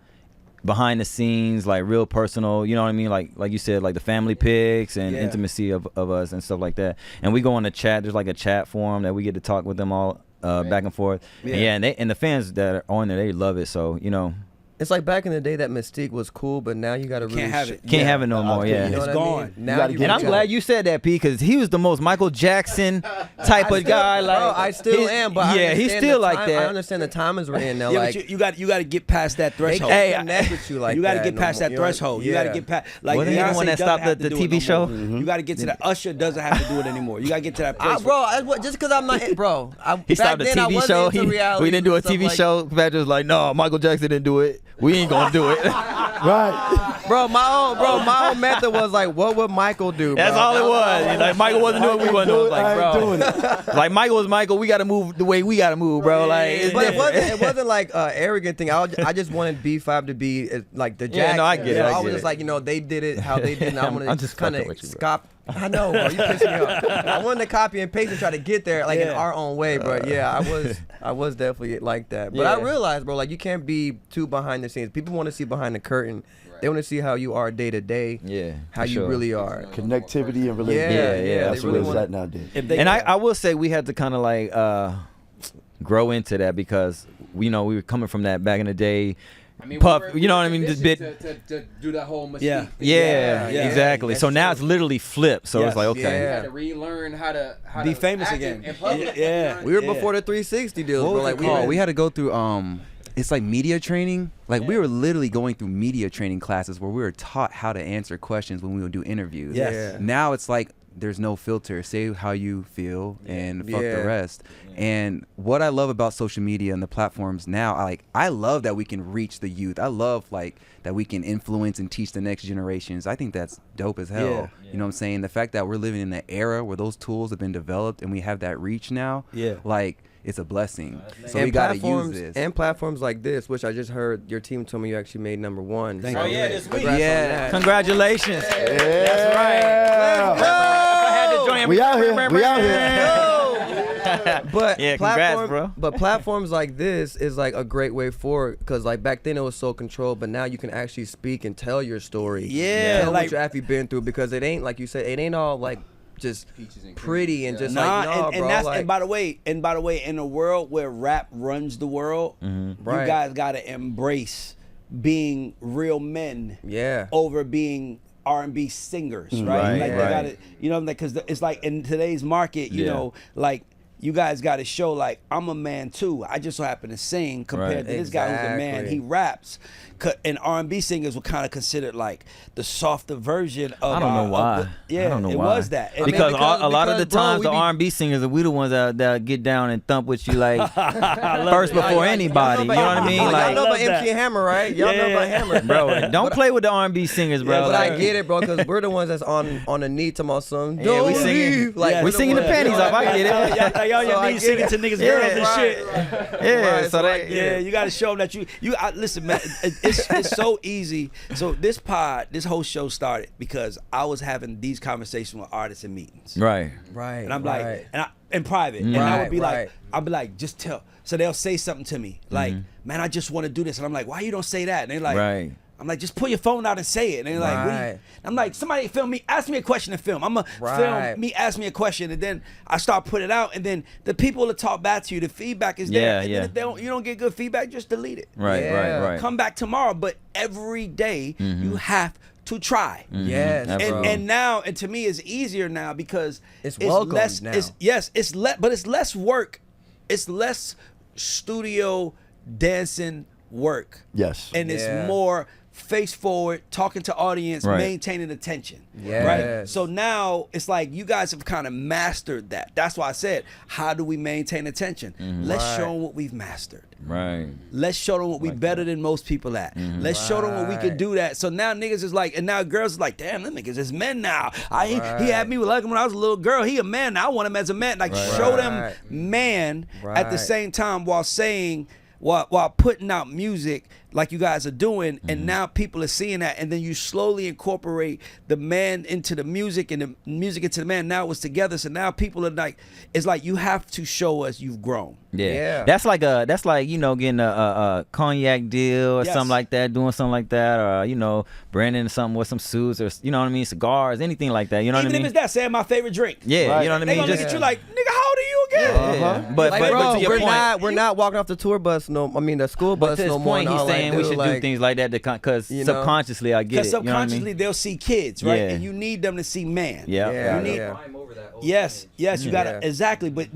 behind the scenes, like real personal, you know what I mean, like you said, like the family pics and intimacy of us and stuff like that. And we go on the chat. There's like a chat forum that we get to talk with them all back and forth. And the fans that are on there, they love it. So, you know, it's like back in the day that Mystique was cool, but now you gotta really can't have it. Can't have it no more. You know It's what gone. I mean? Now And I'm glad you said that, P, because he was the most Michael Jackson type of guy. Like, bro, I still am, but he's still like that. I understand the times we're in now. Yeah, like but you got to get past that they threshold. can't connect with you like you got to that get no past more. that threshold. You got to get past, like, Wasn't he the Beyonce one that doesn't stopped have the to do it TV no show? more. You got to get to that. Usher doesn't have to do it anymore. You got to get to that place. Just because I'm not, bro. He stopped the TV show. We didn't do a TV show. Patrick was like, no, Michael Jackson didn't do it. We ain't gonna do it. Bro, my own method was like, what would Michael do, bro? That's all it was. Like, Michael wasn't doing it, we wasn't doing it. Like, bro, like, Michael was Michael. We gotta move the way we gotta move, bro. Like, it's But different. it wasn't like arrogant thing. I just wanted B5 to be like the Jackson. Yeah, no, I get it. I was just like, you know, they did it how they did it. And I I'm wanted just to kind fucking of with you, bro. stop. I know, bro. You pissed me off. I wanted to copy and paste and try to get there like in our own way, but yeah, I was definitely like that. But I realized, bro, like you can't be too behind the scenes. People want to see behind the curtain. They want to see how you are day to day. How you really are. Connectivity and relationship. Yeah, That's they what really it's at nowadays. And I will say we had to kind of like grow into that, because we were coming from that back in the day. I mean, Puff, we you know were what I mean? Just conditioned bit. to do that whole mystique thing. Yeah, exactly. So now it's literally flipped. So it's like, okay. You had to relearn how to Be famous act again. in public. We were before the 360 deals, bro. Like We had to go through it's like media training. Like we were literally going through media training classes where we were taught how to answer questions when we would do interviews. Yes. Now it's like there's no filter. Say how you feel and fuck Yeah. the rest. And what I love about social media and the platforms now, I love that we can reach the youth. I love like that we can influence and teach the next generations. I think that's dope as hell. Yeah. You know what I'm saying? The fact that we're living in an era where those tools have been developed and we have that reach now, Yeah. like it's a blessing. So And we gotta platforms- use this. And platforms like this, which I just heard your team told me you actually made #1. Thank So, you. Oh, yeah, this week. congrats on Yeah. that. Congratulations. That's right. I had to join. We out here. We out here. But Yeah, congrats, platform- bro. But platforms like this is like a great way forward because like back then it was so controlled, but now you can actually speak and tell your story. Yeah, tell like- what you actually been through because it ain't like you said, it ain't all like just Peaches and pretty cream. and just Nah, like no, and bro. that's like, and by the way, in a world where rap runs the world, you Right. guys gotta embrace being real men yeah. over being R&B singers, right? Right, Like they right. gotta, you know, because it's like in today's market, you Yeah. know, like you guys got to show like I'm a man too. I just so happen to sing compared Right. to this guy who's a man. Exactly. He raps. And R&B singers were kind of considered like the softer version of. I don't know why. Yeah, I don't know it why. was that. And Because, because- a lot of the because, bro, times we the be- R&B singers are we the ones that get down and thump with you like first before anybody. You know what I mean? Y'all Like, know about love that. MC Hammer, right? Y'all know about Hammer, bro, don't play with the R&B singers, bro. But Like, I get it, bro, because we're the ones that's on the knee to my son. Yeah, we singing- Yeah, we singing the panties off. I get it. Y'all So I need get singing it. to niggas' Yeah, girls and right, shit. Yeah, Right, so so I they, get Yeah, you got to show them that listen, man. It's so easy. So this whole show started because I was having these conversations with artists in meetings, right. Right. and I'm right. like, in private, and I would Right, be like, right. I'll be like, just tell. So they'll say something to me, like, man, I just want to do this, and I'm like, why you don't say that? And they're like, Right. I'm like, just pull your phone out and say it. And they're like, what do you? Right. I'm like, somebody film me, ask me a question and film. I'm gonna Right. film me, ask me a question, and then I start putting it out, and then the people that talk back to you, the feedback is there. Yeah, And yeah. then if you don't get good feedback, just delete it. Right, Yeah. right. Come back tomorrow, but every day you have to try. Yes, Absolutely. And now, and to me, it's easier now because It's welcomed less. now. But it's less work. It's less studio dancing work. Yes. And it's Yeah. more face forward, talking to audience, Right. maintaining attention. Yes. Right. So now it's like you guys have kind of mastered that. That's why I said, how do we maintain attention? Let's Right. show them what we've mastered. Right. Let's show them what we better than most people at. Let's show them what we can do that. So now niggas is like, and now girls is like, damn, them niggas is men now. He had me like him when I was a little girl. He a man now. I want him as a man. Like show them Right. man at the Right. same time while saying, while putting out music like you guys are doing, and now people are seeing that, and then you slowly incorporate the man into the music and the music into the man. Now it's together, so now people are like, it's like you have to show us you've grown. Yeah. Yeah. That's like getting a cognac deal or Yes. something like that, doing something like that, or branding something with some suits or you know what I mean, cigars, anything like that. You know Even what I if mean? it's that, say my favorite drink. Yeah, Right. you know what I They mean. gonna look Just at you like, nigga, how old are you again? Uh-huh. but Like, but bro, to your we're point, we're not walking off the tour bus. The school but bus to his no more. point, and he's all that, saying we dude, should like, do things like that because you know? subconsciously I get Because it. You know what I mean? subconsciously they'll see kids, right? Yeah. And you need them to see man. Yeah. Yeah, You need- yeah. Yes, you gotta Yeah. exactly. But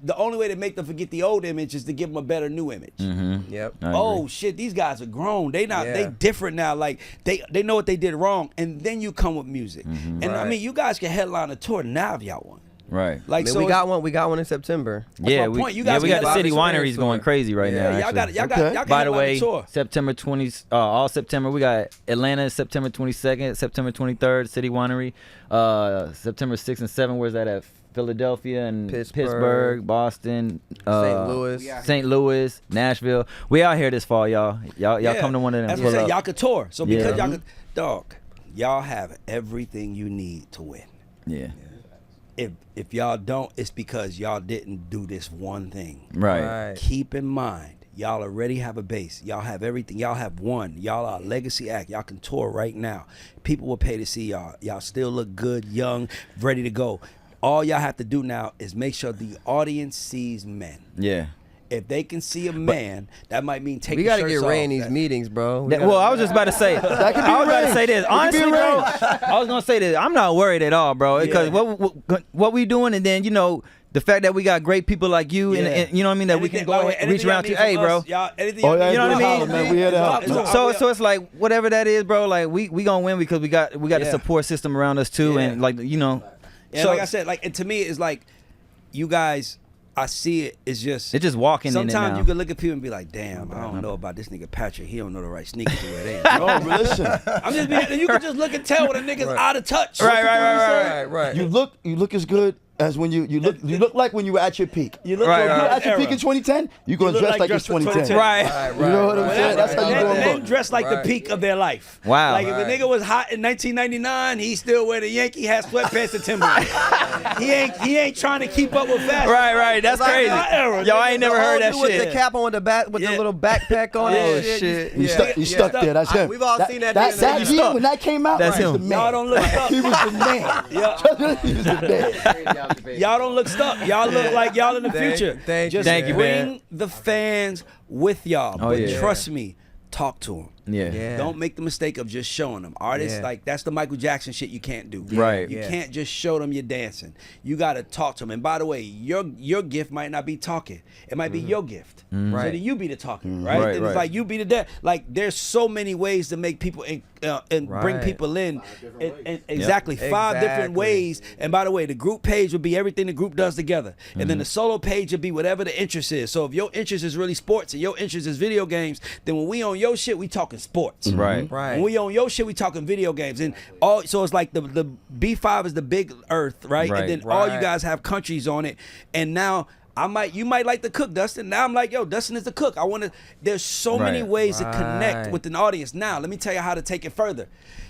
the only way to make them forget the old image is to give them a better new image. Yep. I Oh agree. shit, these guys are grown. They Yeah. different now. Like they know what they did wrong, and then you come with music. And I Right. mean, you guys can headline a tour now if y'all want. Right. Like Man, so, we got one. We got one in September. Yeah, my point. You yeah, guys we got got the city Bobby's wineries Ranch going tour. crazy right Yeah, now. y'all got actually. y'all got Okay. y'all can By the headline way, a tour. September 20, all September we got Atlanta September 22nd, September 23rd, City Winery, September 6th and 7th. Where's that at? Philadelphia and Pittsburgh, Boston, St. Louis. We out St. Louis, Nashville. We out here this fall, y'all. Y'all Yeah. come to one of them. That's Pull what I'm saying. up. Y'all could tour. So because Yeah. y'all could, dog, y'all have everything you need to win. Yeah. If y'all don't, it's because y'all didn't do this one thing. Right. Keep in mind, y'all already have a base. Y'all have everything. Y'all have won. Y'all are a legacy act. Y'all can tour right now. People will pay to see y'all. Y'all still look good, young, ready to go. All y'all have to do now is make sure the audience sees men. Yeah. If they can see a man, that might mean take We your gotta shirts get Ray in off. these meetings, bro. We That- gotta- well, I was just about to say. I was about to say this. Honestly, be bro, I was gonna say this. I'm not worried at all, bro. Because Yeah. what we doing, and then the fact that we got great people like you, Yeah. and you know what I mean, that we can Anything- by the go way, and reach anything y'all around to. need Hey, from bro. us, y'all, anything Oh, y'all yeah, need You know what I from mean? us, Holler, man. We here to help. So it's like whatever that is, bro. Like we gonna win because we got a Yeah. support system around us too, Yeah. and like And So- like I said, like, and to me, it's like, you guys, I see it. It's just It's just walking in it sometimes now. you can look at people and be like, "Damn, I don't know about this nigga Patrick. He don't know the right sneakers to wear." They ain't. No, but listen. I'm just being, you can just look and tell when a nigga's out of touch. Right. You look as good as when you look like when you were at your peak. You look Right, like You're you're at your peak in 2010. You're gonna look dress like like it's dress for 2010. 2010. Right. You know what I'm saying? That's how you men, gonna men look. dress like the Right. peak of their life. Wow. Like if a nigga was hot in 1999, he still wear the Yankee hat, sweatpants, and Timberland. he ain't trying to keep up with fashion. Right. That's Like crazy. my era, Yo, I ain't never heard that With the shit. cap on the back, with the Yeah. little backpack on Oh, and shit. You stuck there. That's him. We've all seen that That nigga. year stuck. when that came out, That's he was him. the man. Y'all don't look stuck. He was the man. He was the man. Crazy observation. Y'all don't look stuck. Y'all look like y'all in the future. Thank you. Just Thank you, bring man. the fans with y'all. Oh, But yeah. trust me, talk to them. Yeah. Don't make the mistake of just showing them. Artists, Yeah. like, that's the Michael Jackson shit you can't do. Right. You Yeah. can't just show them you're dancing. You got to talk to them. And by the way, your gift might not be talking. It might be your gift. So Right. then you be the talking, right? Right, Then right. it's like you be the dance. Like, there's so many ways to make people and bring Right. people in. different ways. Exactly. 5 different Exactly. ways. And by the way, the group page would be everything the group does together. And then the solo page would be whatever the interest is. So if your interest is really sports and your interest is video games, then when we on your shit, we talking sports. Right. Right. When we on your shit, we talking video games. And all so it's like the B5 is the big earth, right? Right. And then all you Right. guys have countries on it. And now you might like to cook, Dustin. Now I'm like, yo, Dustin is the cook. There's so many Right. ways to connect Right. with an audience. Now, let me tell you how to take it further.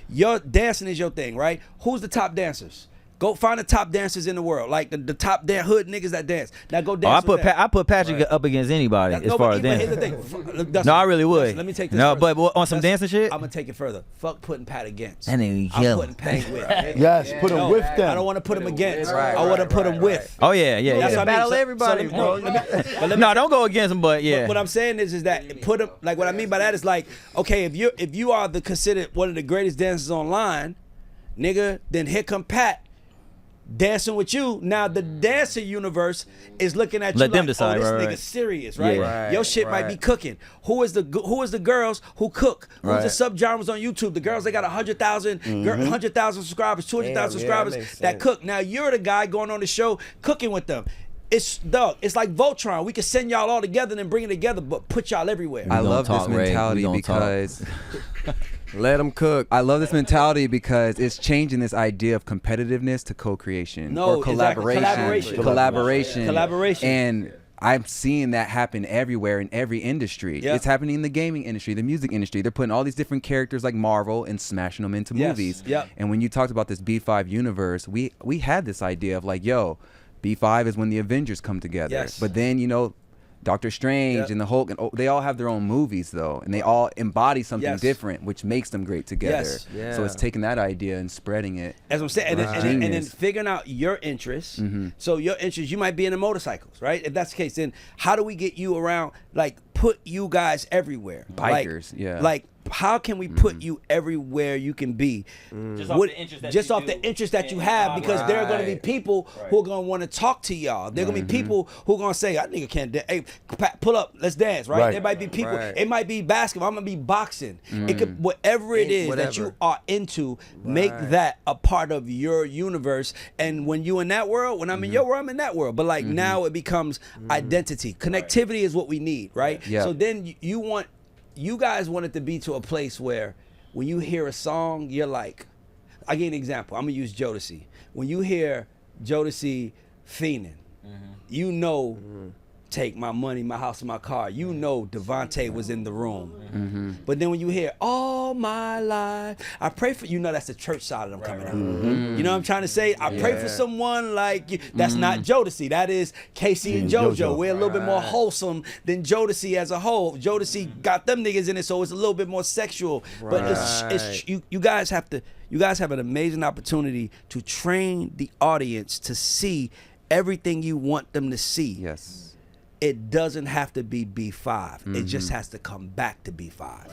Your dancing is your thing, right? Who's the top dancers? Go find the top dancers in the world, like the top hood niggas that dance. Now go Oh, dance. I put Patrick up against anybody as far as Here's the dancing. thing. Dustin, No, I really would. Dustin, let me take this. No, further. but on some dancing shit? I'm gonna take it further. Fuck putting Pat against. That nigga I'm kill putting Pat with. Yes, put him No, with them. I don't want to put him against. Right, I want to right, put him right, with. Oh yeah. That's what I mean. battle So- everybody, so bro. let me- No, don't go against him, but yeah. What I'm saying is that put him, like, what I mean by that is like, okay, if you are considered one of the greatest dancers online, nigga, then here come Pat dancing with you. Now the dancer universe is looking at you Let like, them decide, oh, this right, nigga's right. serious, right? Yeah. Your shit might be cooking. Who is the girls who cook? Who's Right. the subgenres on YouTube? The girls that got 100,000 subscribers, 200,000 Damn, yeah, subscribers that makes that sense. cook. Now you're the guy going on the show cooking with them. It's like Voltron. We can send y'all all together and then bring it together, but put y'all everywhere. I gonna love this talk, Ray. We mentality gonna talk. because Let them cook. I love this mentality because it's changing this idea of competitiveness to co-creation No, or exactly. collaboration. Collaboration. And I'm seeing that happen everywhere in every industry. Yeah. It's happening in the gaming industry, the music industry. They're putting all these different characters like Marvel and smashing them into Yes. movies. Yep. And when you talked about this B5 universe, we had this idea of like, yo, B5 is when the Avengers come together. Yes. But then, Doctor Strange Yep. and the Hulk, and they all have their own movies though, and they all embody something Yes. different, which makes them great together. Yes. Yeah. So it's taking that idea and spreading it. As I'm saying, and then Genius. figuring out your interests. Mm-hmm. So your interests, you might be into motorcycles, right? If that's the case, then how do we get you around? Like, put you guys everywhere. Bikers, yeah. Like, how can we put you everywhere you can be? Just off the interest that just you off do the interest that you and have, hobby. because there are going to be Right. people who are going to want to talk to y'all. There are going to be people who are going to say, "That nigga can't dance. Hey, pull up, let's dance." Right? Right. There might be people. Right. It might be basketball. I'm gonna be boxing. It could whatever it is that Whatever. you are into, make that a part of your universe. And when you in that world, when I'm in your world, I'm in that world. But like now it becomes identity. Connectivity is what we need, right? Yeah. So then you guys want it to be to a place where when you hear a song, you're like, I give you an example. I'm gonna use Jodeci. When you hear Jodeci fiending, you know, take my money, my house, and my car. You know Devontae was in the room. But then when you hear all my life, I pray for you, know that's the church side of them coming out. You know what I'm trying to say? I pray for someone like you. That's not Jodeci. That is Casey and JoJo. We're a little bit more wholesome than Jodeci as a whole. Jodeci got them niggas in it, so it's a little bit more sexual. But it's you guys have an amazing opportunity to train the audience to see everything you want them to see. Yes. It doesn't have to be B5. It just has to come back to B5.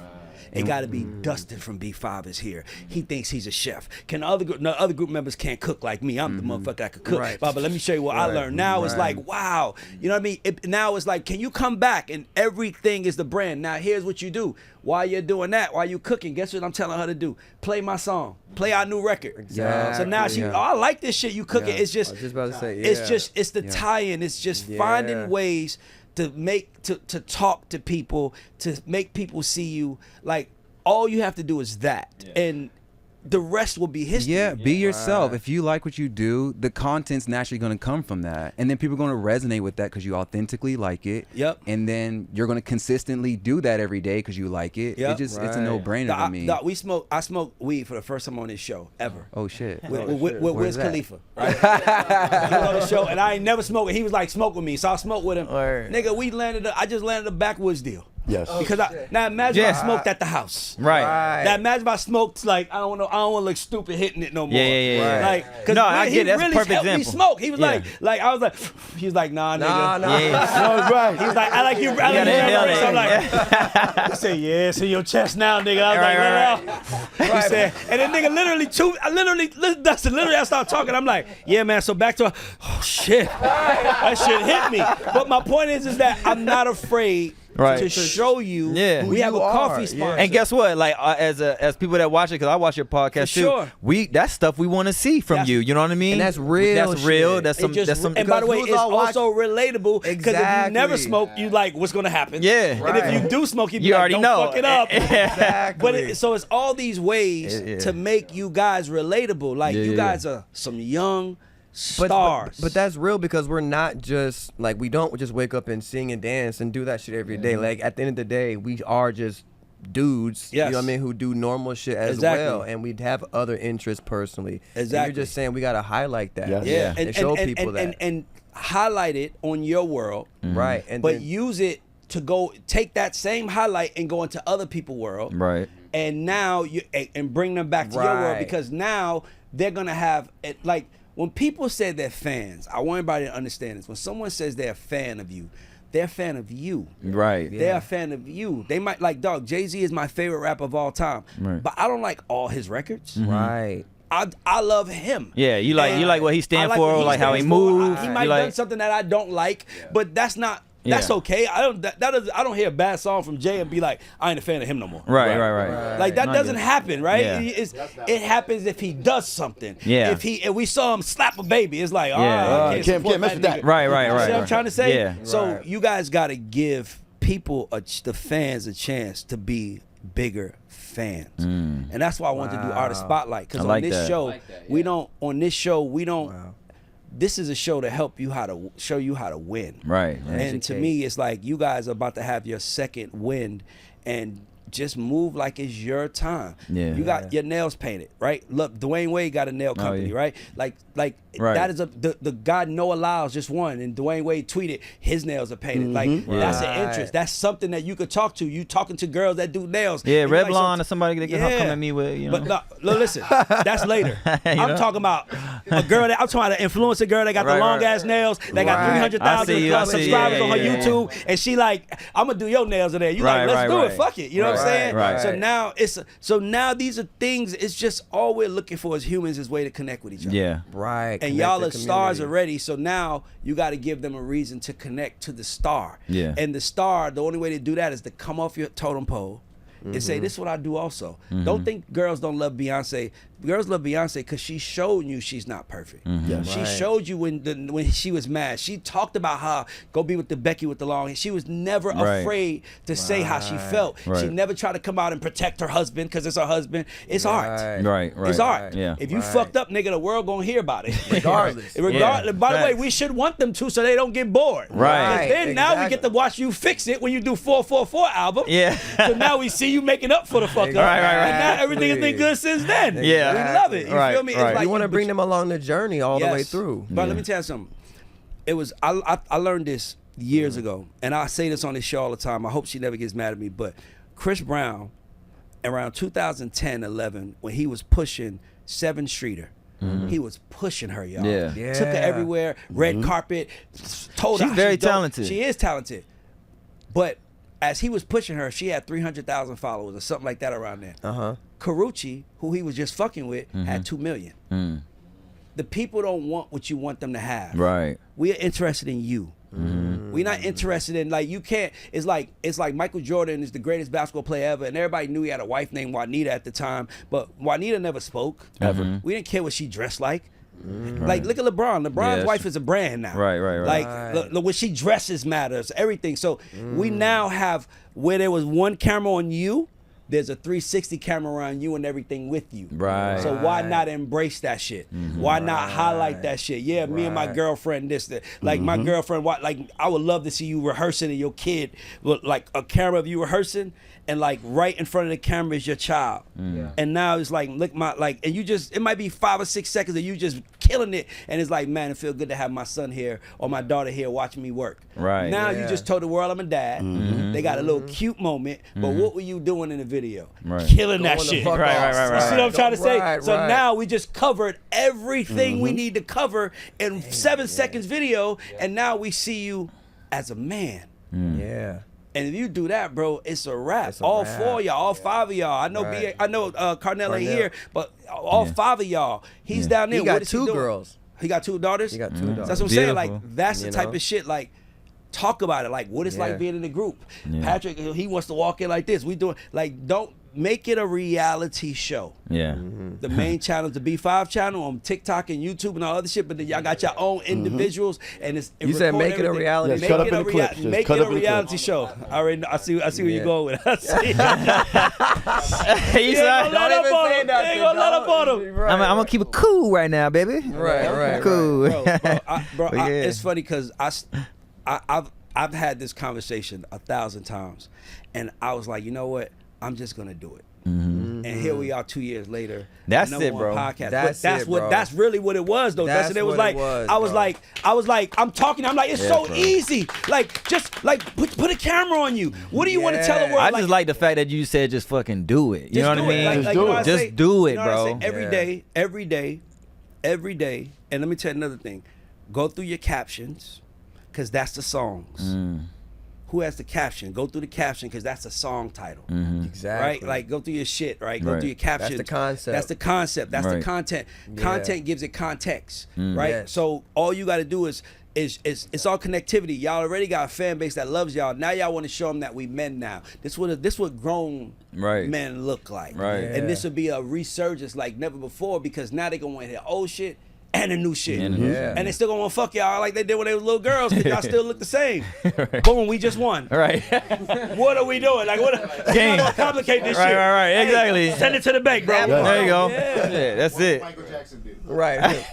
It got to be Dustin from B5 is here. He thinks he's a chef. Can other group members can't cook like me? I'm the motherfucker that could cook. Right. But let me show you what I learned. Now it's like, wow. You know what I mean? Now it's like, can you come back? And everything is the brand. Now here's what you do. While you're doing that, while you cooking, guess what I'm telling her to do? Play my song. play our new record. Exactly. So now she, Yeah. oh, I like this shit you cooking. Yeah. It's I just, was just about to say, it's the tie-in. It's just finding ways to to talk to people, to make people see you. Like, all you have to do is that, and the rest will be history. Yeah, be yourself. If you like what you do, the content's naturally going to come from that. And then people are going to resonate with that because you authentically like it. Yep. And then you're going to consistently do that every day because you like it. Yep. It just it's a no-brainer to me. I smoked weed for the first time on this show ever. Oh, shit. With Where's Wiz that? Khalifa. Right? He was on the show, and I ain't never smoked. He was like, smoke with me. So I smoked with him. Word. Nigga, I just landed a backwoods deal. Yes. Because now imagine if I smoked at the house. Right. Now imagine if I smoked, like, I don't want to look stupid hitting it no more. Yeah. Like, cause No, I he get it. That's a really perfect helped me example. smoke. He was Yeah. like I was like, he was like, nah, nigga. Nah. Yeah. No, right. He was like, I like you. I like gotta you. inhale So I'm that. like, he said, yeah, it's in your chest now, nigga. I was like, Right. He said, and then nigga literally, I started talking. I'm like, yeah, man. So back to, oh shit, that shit hit me. But my point is that I'm not afraid Right. to show you. Yeah. We have a you coffee are, sponsor. And guess what? Like as people that watch it, because I watch your podcast For too. sure. That's stuff we want to see from That's- you. You know what I mean? And that's real That's real. shit. That's It some. just, That's some. and by the way, who's it's all watch- also relatable because if you never smoke, you like what's gonna happen. Yeah. And if you do smoke, you be You like, already don't know. fuck it up. Exactly. But so it's all these ways Yeah. to make you guys relatable. Like you guys are some young stars. But that's real because we're not just like we don't just wake up and sing and dance and do that shit every day. Like at the end of the day, we are just dudes, Yes. you know what I mean, who do normal shit as Exactly. well, and we have other interests personally. And Exactly. you're just saying we gotta highlight that, Yes. yeah, and show people that, and highlight it on your world, right? And but then, use it to go take that same highlight and go into other people's world. Right. And now you and bring them back to your world Right. because now they're gonna have it. Like when people say they're fans, I want everybody to understand this. When someone says they're a fan of you, they're a fan of you. Right. They're a fan of you. They might like, dog, Jay-Z is my favorite rapper of all time, Right. but I don't like all his records. right. I love him. Yeah, you like what he stand I for, what like how he stands for. moves. He You might have like- done something that I don't like, but that's not. That's Yeah. okay. I don't hear a bad song from Jay and be like, I ain't a fan of him no more. Right. Like that No, doesn't yeah. happen, right? Yeah. It happens if he does something. Yeah. If we saw him slap a baby, it's like, Yeah. I Can't support mess with that. nigga. Right. You see what I'm trying to say? Yeah. So Right. you guys got to give people, the fans, a chance to be bigger fans, and that's why I wanted to do Artist Spotlight because I on like this that. show I like that, we yeah. don't. On this show we don't. This is a show to help you show you how to win. Right. And to me, it's like you guys are about to have your second wind, and just move like it's your time. Yeah. You got your nails painted, right? Look, Dwayne Wade got a nail company, yeah. right? Like Right. that is the guy Noah Lyles just won, and Dwayne Wade tweeted his nails are painted. Like that's an Right. interest. That's something that you could talk to. You talking to girls that do nails. Yeah, And you like Revlon or somebody that can come at me with, you know. But no, listen, that's later. I'm know? talking about a girl that I'm talking about an influencer girl that got Right, the long right. ass nails. That got Right. 300,000 I see you, I see you. subscribers Yeah, on her yeah, yeah. YouTube, and she like, I'm gonna do your nails today. You Right, like, let's right, do it. right. Fuck it. You know what I'm saying? Right. So now these are things. It's just all we're looking for as humans is way to connect with each other. Yeah. Right. And Connect y'all the are stars community. already, so now you got to give them a reason to connect to the star. Yeah. And the star, the only way to do that is to come off your totem pole and say, this is what I do also. Don't think girls don't love Beyonce. Girls love Beyonce because she showed you she's not perfect. Yeah. She Right. showed you when she was mad. She talked about how go be with the Becky with the long hair. She was never Right. afraid to say how she felt. She Right. never tried to come out and protect her husband because it's her husband. It's art. Right. It's art. Yeah. If you Right. fucked up, nigga, the world gonna hear about it. Regardless. Regardless. Yeah. By the way, Facts. we should want them to so they don't get bored. Right. 'Cause then now we Exactly. get to watch you fix it when you do 444 album. Yeah. So now we see you making up for the fuck up. Right. And now everything has been good since then. Yeah. We love it. You Right, feel me? right. We want to but bring them along the journey all the way Yes. through. But Yeah. let me tell you something. It was I learned this years ago, and I say this on this show all the time. I hope she never gets mad at me. But Chris Brown, around 2010, 11, when he was pushing 7 Streeter, he was pushing her, y'all. Yeah. Took her everywhere, red carpet, told her She's how very dope. talented. She is talented, but as he was pushing her, she had 300,000 followers or something like that around there. Carucci, who he was just fucking with, had 2 million. The people don't want what you want them to have. Right. We are interested in you. We're not interested in, like, you can't. It's like Michael Jordan is the greatest basketball player ever, and everybody knew he had a wife named Juanita at the time, but Juanita never spoke. Ever. We didn't care what she dressed like. Like, look at LeBron. LeBron's wife is a brand now. Right. Like, look, what she dresses matters, everything. So we now have, where there was one camera on you, there's a 360 camera around you and everything with you. Right. So why not embrace that shit? Why not highlight that shit? Yeah, me and my girlfriend, this, that. Like, my girlfriend, like, I would love to see you rehearsing and your kid, with, like, a camera of you rehearsing, and, like, right in front of the camera is your child. And now it's like, look, and you just, it might be 5 or 6 seconds of you just killing it, and it's like, man, it feels good to have my son here or my daughter here watching me work. Right. Now you just told the world I'm a dad. They got a little cute moment, but what were you doing in the video? Right. Killing that Going the shit. fuck Right, off. right, right, You see what I'm trying to say? Right, So right. now we just covered everything we need to cover in 7 seconds video, and now we see you as a man. Yeah. And if you do that, bro, it's a wrap. It's a all wrap. 4 of y'all, all 5 of y'all. I know Right. I know Carnell ain't Carnell. here, but all 5 of y'all. He's down there. He What got is 2 doing? girls. He got 2 daughters? He got 2 daughters. That's what I'm saying. Like, Beautiful. that's the You type know? of shit, like, talk about it. Like, what it's like Yeah. being in a group. Yeah. Patrick, he wants to walk in like this. We doing, like, don't make it a reality show. Yeah. The main channel is the B5 channel on TikTok and YouTube and all other shit, but then y'all got your own individuals, and it's You said record make it a everything. reality Make show. Cut up it in a the clips. Just make cut it a up in the reality clips. show. I already I see where Yeah. you're going with it. I see. He's Yeah, like, let up on him. They ain't gonna let up on him. I'm gonna keep it cool right now, baby. Right. Cool. Bro, Yeah. it's funny because I've had this conversation 1,000 times, and I was like, you know what? I'm just gonna do it. And here we are 2 years later. That's number it, one bro. Podcast. That's But that's it, what. bro. That's really what it was, though. That's Dustin. It was what like it was, I was bro. like, I'm talking. I'm like, it's Yeah, so bro. easy. Like, just like put a camera on you. What do you want to tell the world? I just like the fact that you said just fucking do it. You know what I do it. mean? Like, Just you do know it. what I Just say? do it, You know what I bro. say? Every day. And let me tell you another thing. Go through your captions, because that's the songs. Who has the caption? Go through the caption, because that's the song title. Exactly. Right? Like, go through your shit, right? Go Right. through your captions. That's the concept. That's the concept. That's the Right. content. Yeah. Content gives it context, right? Yes. So all you got to do is it's all connectivity. Y'all already got a fan base that loves y'all. Now y'all want to show them that we men now. This what grown Right. men look like. Right. And this would be a resurgence like never before, because now they gonna want to hear old shit and the new shit. And the new Yeah. shit. And they still gonna want to fuck y'all like they did when they were little girls, because y'all still look the same. Boom, we just won. All right. What are we doing? Like, what? Game. Don't complicate this Right, shit. right, Hey, exactly. Send it to the bank, bro. There you go. Yeah. Yeah, that's What it. Michael Jackson do? Right.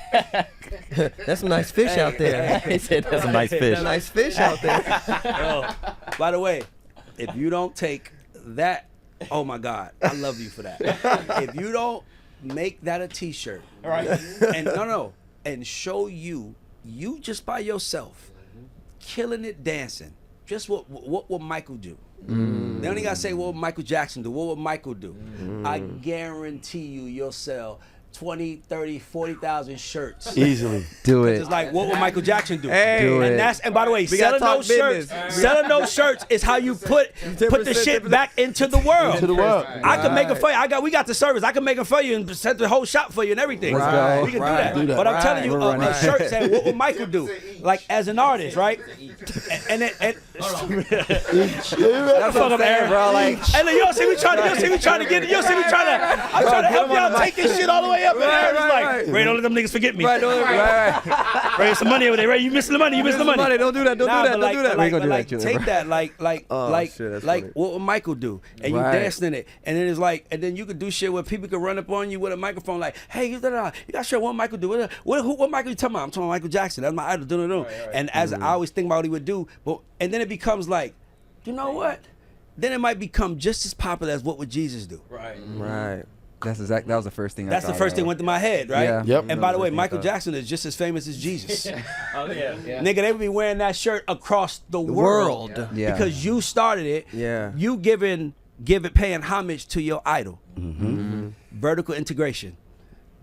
That's some nice fish out there. He said that's a nice fish. Nice fish out there. Yo, by the way, if you don't take that, oh my God, I love you for that. If you don't make that a T-shirt, and and show you just by yourself, killing it dancing. Just what would Michael do? They only gotta say what would Michael Jackson do? What would Michael do? I guarantee you'll sell 20, 30, 40,000 shirts. Easily. Do it. It's like, what would Michael Jackson do? Hey. Do and it. by the way, We gotta selling talk those shirts, business. selling those shirts is how you put the shit back into the world. To the world. I can make it for you. We got the service. I can make it for you and set the whole shop for you and everything. Let's go. We can Right. do that. Do that. But I'm telling you, We're running. a shirt saying, what would Michael do? Like, as an artist, right? And That's what I'm saying, bro. Like, and then you'll see me trying to I'm trying to help y'all take this shit all the way up. And Right, Aaron's right, like, right. Ray, don't let them niggas forget me. right, right. Ray, some money over there. Ray, you missing the money. You missing the money. Don't do that. Don't Nah, do that. but Don't do that. Like, We ain't gonna do like, that, Julian. take that, like, Oh, like, shit, that's like, funny. what would Michael do? And you Right. dancing in it, and then it's like, and then you could do shit where people could run up on you with a microphone, like, hey, you got sure what Michael do? What Michael you talking about? I'm talking about Michael Jackson. That's my idol. And as I always think about what he would do, and then it becomes like, you know what? Then it might become just as popular as what would Jesus do. Right. That was the first thing. That's the first thing went to my head, right? Yeah. Yep. And by the way, Michael Jackson is just as famous as Jesus. Oh yeah. Nigga, they would be wearing that shirt across the world. world. Yeah. Because you started it. Yeah. You paying homage to your idol. Vertical integration.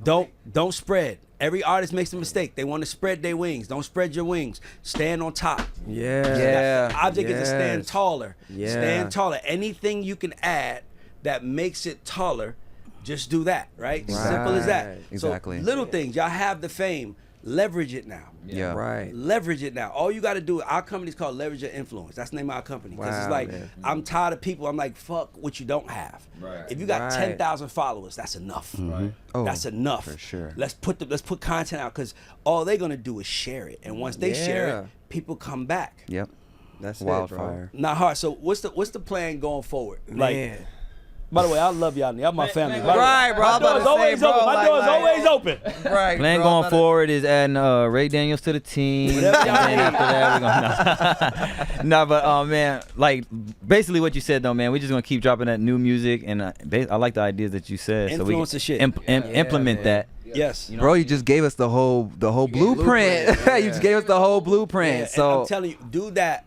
Don't spread. Every artist makes a mistake. They want to spread their wings. Don't spread your wings. Stand on top. Yeah. The object is to stand Yes. taller. Yeah. Stand taller. Anything you can add that makes it taller, just do that, right? Simple as that. Right. Exactly. So little things. Y'all have the fame. leverage it now. Yeah. Right. Leverage it now. All you got to do, our company's called Leverage Your Influence. That's the name of our company. Because it's Wow, like, man. I'm tired of people. I'm like, fuck what you don't have. Right. If you got Right. 10,000 followers, that's enough. Right. Oh, That's enough. for sure. Let's put content out because all they're gonna do is share it, and once they share Yeah. it, people come back. Yep. That's Wildfire. Not hard. So what's the plan going forward? it, bro. Man. By the way, I love y'all. Y'all my family. By the way, Right, bro. My I'm about door's to always say, bro, open. My like- door's like- always open. Right. Plan bro, going I'm about to- forward is adding Ray Daniels to the team. Whatever y'all and then need. after that, we're gonna no, but man, like basically what you said though, man, we're just gonna keep dropping that new music, and I like the ideas that you said. Influence so the shit. Implement man. that. Yes. You know Bro, what I you mean? just gave us the whole blueprint. blueprint, yeah. You just gave us the whole blueprint. Yeah, and so I'm telling you, do that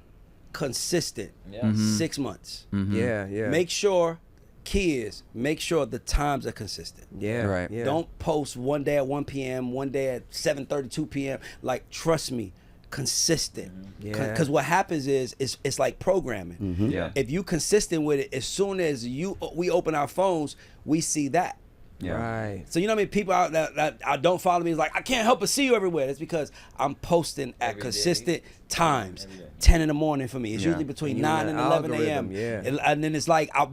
consistent. Yeah. 6 months. Yeah, yeah. Make sure the times are consistent. yeah, Right. Yeah. Don't post one day at 1 p.m., one day at 7:32 p.m. Like, trust me, consistent. Yeah. Because what happens is it's like programming. Yeah. If you consistent with it, as soon as we open our phones, we see that. yeah. Right. So you know what I mean? People out that don't follow me is like, I can't help but see you everywhere. That's because I'm posting at Every consistent times. Every day. 10 in the morning for me. It's Yeah. usually between You 9 know and that 11 algorithm, a.m. yeah. And then it's like, I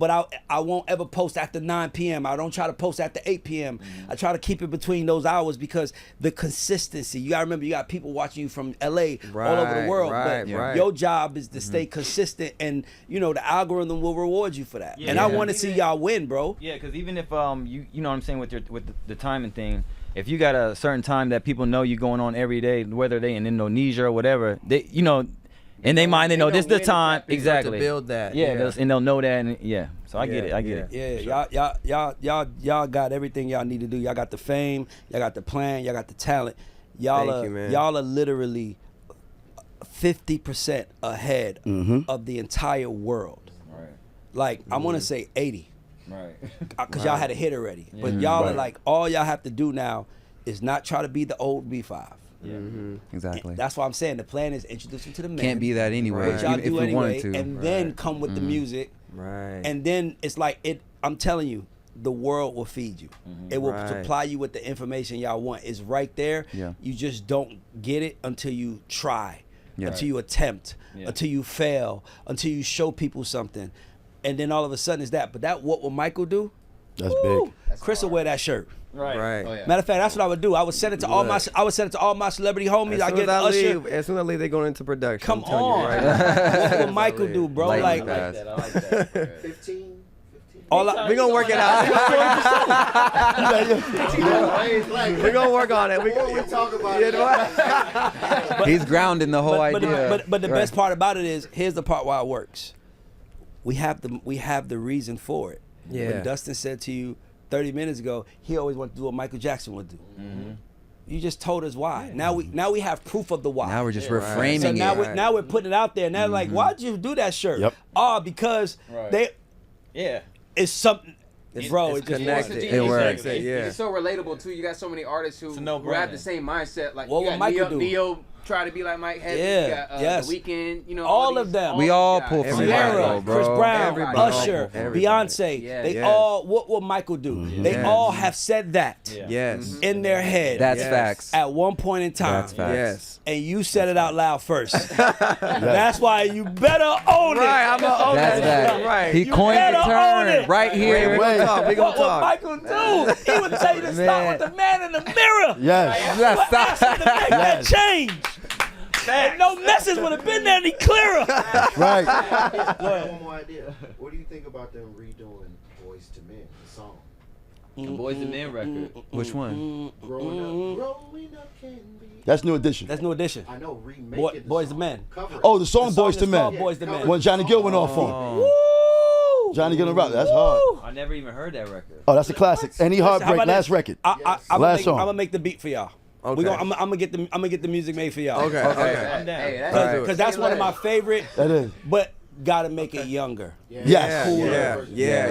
won't ever post after 9 p.m. I don't try to post after 8 p.m. I try to keep it between those hours because the consistency. You got to remember, you got people watching you from L.A. all over the Right, world. right, but right. your job is to stay consistent, and, you know, the algorithm will reward you for that. Yeah. And I Yeah. want to see y'all win, bro. Yeah, because even if you know what I'm saying with the timing thing, if you got a certain time that people know you going on every day, whether they in Indonesia or whatever, they in their mind they know this is the time exactly To build that. Yeah, and they'll know that, and yeah. So I get it. I get yeah. it. Yeah, y'all got everything y'all need to do. Y'all got the fame, y'all got the plan, y'all got the talent. Thank you, man. Y'all are literally 50% ahead of the entire world. Right. Like, I want to say 80, Right. because y'all had a hit already. But y'all are like, all y'all have to do now is not try to be the old B5. Exactly. That's why I'm saying the plan is introduce them to the man. Can't be that anyway. Which y'all even if do we anyway, wanted to. and then come with the music. Right. And then it's like I'm telling you, the world will feed you. It will Right. supply you with the information y'all want. It's right there. Yeah. You just don't get it until you try, Yeah. until you attempt, Yeah. until you fail, until you show people something. And then all of a sudden it's that. But what will Michael do? That's Woo! big. Chris will wear that shirt. Right. Oh, yeah. Matter of fact, that's what I would do. I would send it to all my celebrity homies. I get Usher. As soon as I leave, they going into production. Come I'm telling you on. right now. What will Michael do, bro? Lightning Like, fast. I like that. 15. all I, We gonna work it out. Like, We gonna work on it. before we talk about it, He's grounding the whole idea. But the Right. best part about it is, here's the part why it works. We have the reason for it. Yeah. When Dustin said to you 30 minutes ago, he always wanted to do what Michael Jackson would do. You just told us why. Now we have proof of the why. Now we're just Right. reframing so now it. we're putting it out there. Now like, why'd you do that shirt? Yep. Oh, because Right. it's something. Bro, it's it just connected. works. It works. It's, Yeah. it's so relatable too. You got so many artists who a no-brainer. have the same mindset. Like What you would got Michael Neo, do? Neo try to be like Mike Heavy. Yeah, You got, yes. The Weeknd. You know, All of these- them. We these all guys. pull from Everybody. Michael, Sierra, bro. Chris Brown, Everybody. Usher, Everybody. Beyonce. Yeah. They Yes. all. What will Michael do? They Yes. all have said that Yes. in their head That's Yes. facts. at one point in time. That's facts. Yes. And you said it out loud first. That's why you better own it. Right, I'm gonna own That's that. facts. Right. He You coined the better own term it. right here. We gonna talk. We gonna What would talk. Michael do? He would tell you to start Man. with the man in the mirror. Yes. That's But ask him to make that Yes. change. And no message would have been there any clearer. Right. one more idea. What do you think about them redoing Boys to Men, the song? The Boys and Men record. Which one? Growing up can be. That's New Edition. That's New Edition. I know, remaking the Boys song. to Men. Cover it. Oh, the song The song Boys to is called Men. Boys to Men. When Johnny Gill went off on. Woo! Johnny Gill and Rock. That's hard. I never even heard that record. Oh, that's a classic. Any How Heartbreak, about last this? record. I'm Last song. gonna make the beat for y'all. Okay. I'm gonna get the music made for y'all. Okay. I'm Okay. down. Hey, Let's do it. Because that's one of my favorite. That is. But gotta make it younger. Yes. Cooler. Yeah.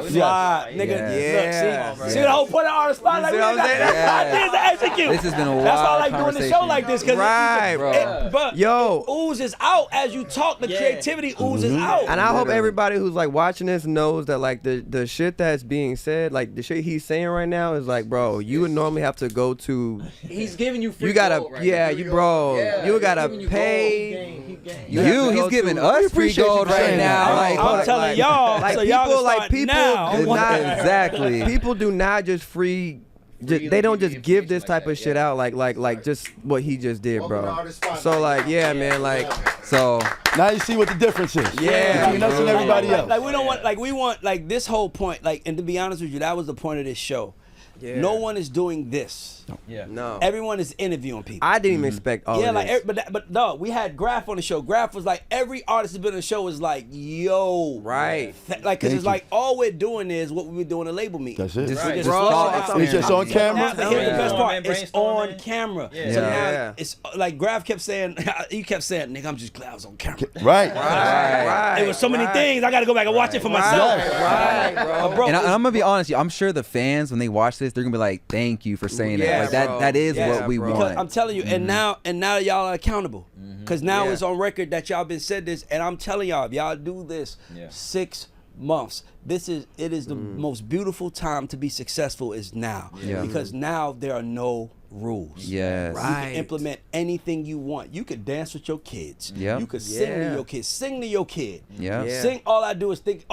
Like, fly, nigga. Yeah. Look, see the whole point of Artist Spotlight? You see what I'm saying? That's ideas to execute. This has been a wild That's why I like doing the show conversation. like this. Cause Right, bro. but Yo. it oozes out as you talk. The creativity oozes out. And I hope everybody who's like watching this knows that like the shit that's being said, like the shit he's saying right now is like, bro, you would normally have to go to. He's giving you free You gotta, gold right yeah, now. you bro, Yeah, you he's gotta giving you pay. He's giving us free gold right saying now. that. Like, I'm telling y'all. like so y'all people, can like start people now. do not Exactly. People do not just free. They don't just give this type of shit out like just what he just did, bro. So like, yeah, man, like, So Now you see what the difference is. Yeah. Between us and everybody else. Like we don't want, like we want, like this whole point, like, and to be honest with you, that was the point of this show. yeah. No one is doing this. No. Everyone is interviewing people. I didn't even expect all Yeah, of like, this. but no, we had Graf on the show. Graf was like, every artist that's been on the show was like, yo, Right. like, cause Thank it's you. like all we're doing is what we were doing in label meeting. That's it. just, Right. just Bro, thought it's It's just on experiment. camera. Now, here's the best part. Brainstorming, It's on brainstorming. camera. Yeah. So Yeah. now Yeah. it's like Graf kept saying, you kept saying, nigga, I'm just glad I was on camera. Right. Right. There was so many things. I got to go back and watch it for myself. Right, bro. Bro, And it's- I'm gonna be honest, I'm sure the fans when they watch this, they're gonna be like, "Thank you for saying Yeah, that." Like that, bro. that is Yeah, what we bro. because want. I'm telling you, and now y'all are accountable. Because now Yeah. it's on record that y'all been said this, and I'm telling y'all, if y'all do this 6 months, it is the most beautiful time to be successful is now. Yeah. Because now there are no rules. Yes. You Right. can implement anything you want. You could dance with your kids. Yep. You could sing to Yeah. your kids. Sing to your kid. Yep. Yeah. Sing. All I do is think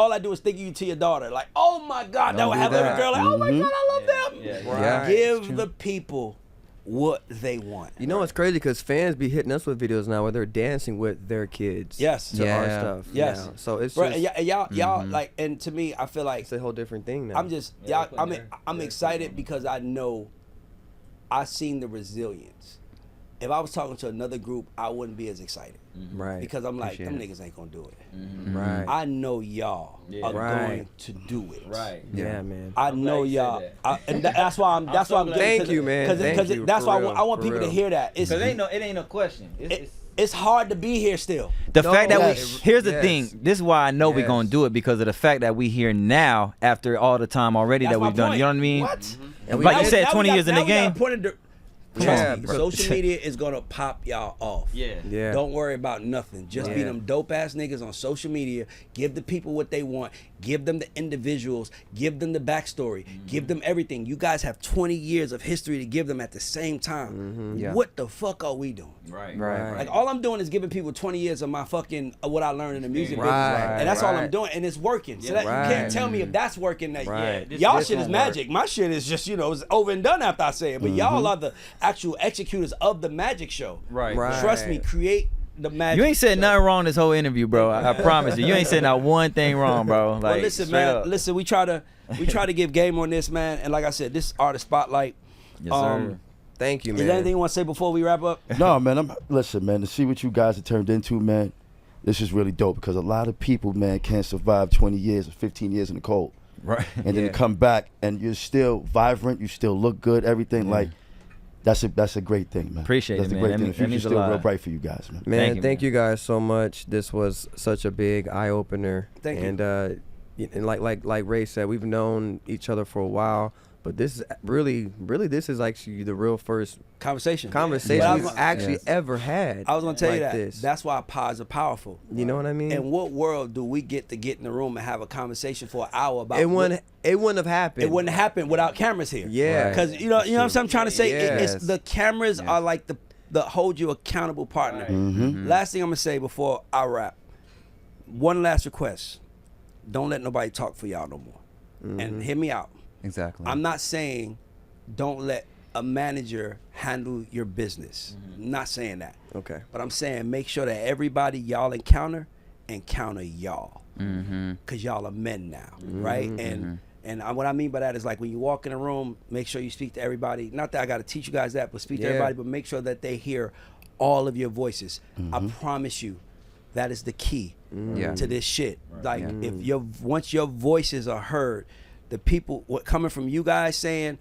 you to your daughter. Like, oh my God, that Don't would do have every that. girl like, oh my God, I love them. Yeah. Give the people what they want. You know what's crazy? Because fans be hitting us with videos now where they're dancing with their kids. Yes. To our Yeah. stuff. Yes. now. So it's Right, just and y'all like, and to me, I feel like it's a whole different thing now. I'm just y'all. I'm excited because I know I seen the resilience. If I was talking to another group, I wouldn't be as excited right. because I'm like, Appreciate them it. niggas ain't gonna do it. right. I know y'all are Right. going to do it. Right. yeah, man. I know glad you said y'all, that. and that's why I'm. That's so why I'm. glad getting Thank to you, the- man. Cause, Thank cause you, that's for why real, I want for people to real. hear that. It's Cause it ain't no question. it's hard to be here still. The No, fact that yes. here's the Yes. thing. This is why I know we're Yes. gonna do it because of the fact that we here now after all the time already That's that my we've done. point. You know what I mean? What? And we Like you did- said, Now we 20 got- years in now the we got game. a point of Trust Yeah, me, bro. social media is gonna pop y'all off. Yeah. Yeah. Don't worry about nothing. Just be Yeah. them dope ass niggas on social media. Give the people what they want. Give them the individuals. Give them the backstory. Give them everything. You guys have 20 years of history to give them at the same time. Yeah. What the fuck are we doing? Right. Right. Like all I'm doing is giving people 20 years of my fucking what I learned in the music business, Right, and that's all I'm right. doing, and it's working. So that, Right. you can't tell me if that's working. That Right. This- y'all this shit is gonna work. magic. My shit is just it's over and done after I say it. But y'all are the actual executors of the magic show. Right. Right. Trust me, create the magic. You ain't said show. nothing wrong this whole interview, bro. I promise you. You ain't said not one thing wrong, bro. Like, Well, listen, straight man. up. Listen, we try to give game on this, man. And like I said, this artist spotlight. Yes, sir. Thank you, Is man. there anything you want to say before we wrap up? No, man. Listen, man. To see what you guys have turned into, man. This is really dope because a lot of people, man, can't survive 20 years or 15 years in the cold, Right. and then Yeah. to come back and you're still vibrant. You still look good. Everything like. That's a great thing, man. Appreciate That's it, a man. great That thing. mean- The that future's means a still lot. real bright for you guys, man. Man, you, thank man. you guys so much. This was such a big eye opener. Thank you. And like Ray said, we've known each other for a while, but this is really this is actually the real first Conversation. conversation But I we've was- actually Yes. ever had. I was gonna tell you like that. This. That's why pods are powerful. You know what I mean? In what world do we get to get in the room and have a conversation for an hour about it wouldn't have happened. It wouldn't happen without cameras here. Yeah. Because you know what I'm saying. I'm trying to say Yes. it's the cameras are like the hold you accountable partner. Last thing I'm gonna say before I wrap. One last request. Don't let nobody talk for y'all no more. And hear me out. Exactly. I'm not saying don't let a manager handle your business. I'm not saying that. Okay. But I'm saying make sure that everybody y'all encounter y'all. Because y'all are men now, right? And what I mean by that is like when you walk in a room, make sure you speak to everybody. Not that I got to teach you guys that, but speak to Yeah. everybody, but make sure that they hear all of your voices. I promise you, that is the key Yeah. to this shit. Like if once your voices are heard, the people what coming from you guys saying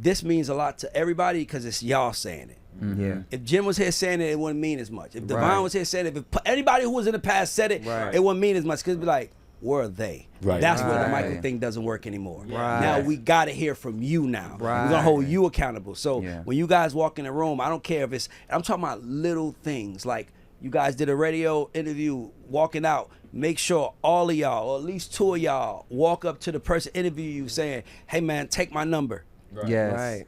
this means a lot to everybody because it's y'all saying it. Yeah. If Jim was here saying it, it wouldn't mean as much. If Devon Right. was here saying it, if anybody who was in the past said it, Right. it wouldn't mean as much. Because it'd be like, where are they? Right. That's where the Right. Michael thing doesn't work anymore. Right. Now we got to hear from you now. We're going to Right. hold you accountable. So Yeah. when you guys walk in the room, I don't care if it's, I'm talking about little things. Like you guys did a radio interview walking out. Make sure all of y'all, or at least 2 of y'all, walk up to the person interviewing you saying, hey man, take my number. Yes. Right.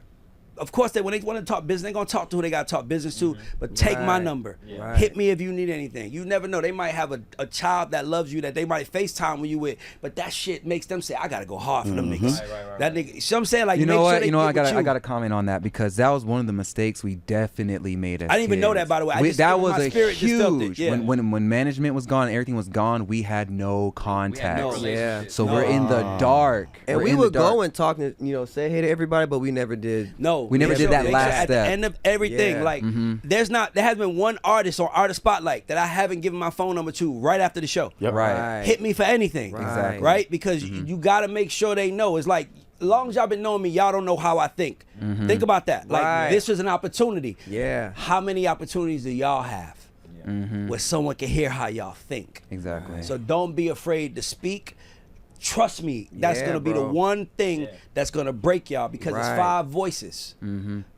Of course, when they want to talk business, they're going to talk to who they got to talk business to, but take my Right. number. Right. Hit me if you need anything. You never know. They might have a child that loves you that they might FaceTime with you with, but that shit makes them say, I got to go hard for them niggas. That nigga, you know what I'm saying? Like, You make know sure what? they You know, get with I gotta comment on that because that was one of the mistakes we definitely made as I didn't even know kids. that, by the way. That it was my a spirit just felt it. huge. Yeah. When management was gone, everything was gone. We had no contact. no relationship. So we're in the dark. And We're we in the would dark. go and talk, say hey to everybody, but we never did. No, We never make did sure- that make last sure at step. the end of everything, Yeah. like there has been one artist on Artist Spotlight that I haven't given my phone number to right after the show. Yep. Right. Hit me for anything. Exactly. Right? Because you got to make sure they know. It's like, as long as y'all been knowing me, y'all don't know how I think. Think about that. Like, Right. this is an opportunity. Yeah. How many opportunities do y'all have where someone can hear how y'all think? Exactly. So don't be afraid to speak. Trust me, that's Yeah, going to be the bro. one thing that's going to break y'all because it's Right. 5 voices.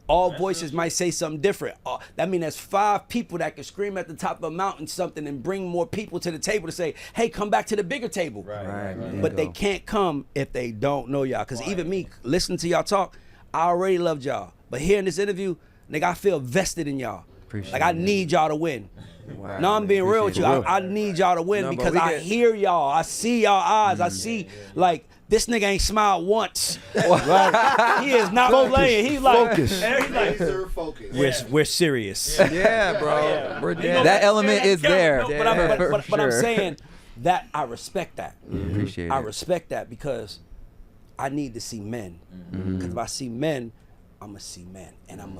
All voices might say something different. That means there's 5 people that can scream at the top of a mountain something and bring more people to the table to say, hey, come back to the bigger table. Right. But they can't come if they don't know y'all. Because even me, listening to y'all talk, I already loved y'all. But hearing this interview, nigga, I feel vested in y'all. Appreciate like, I it. need y'all to win. Wow. No, I'm being real with you. Appreciate it. I need y'all to win No, but because we I get- hear y'all. I see y'all eyes. I see, like, this nigga ain't smiled once. He is not playing. He's like, Focus. and he's like, Laser focus. we're serious. Yeah, bro. We're dead. That element is there. No, but I'm, For but I'm sure. saying that I respect that. Appreciate I it. respect that because I need to see men. Because if I see men, I'm gonna see men, and I'm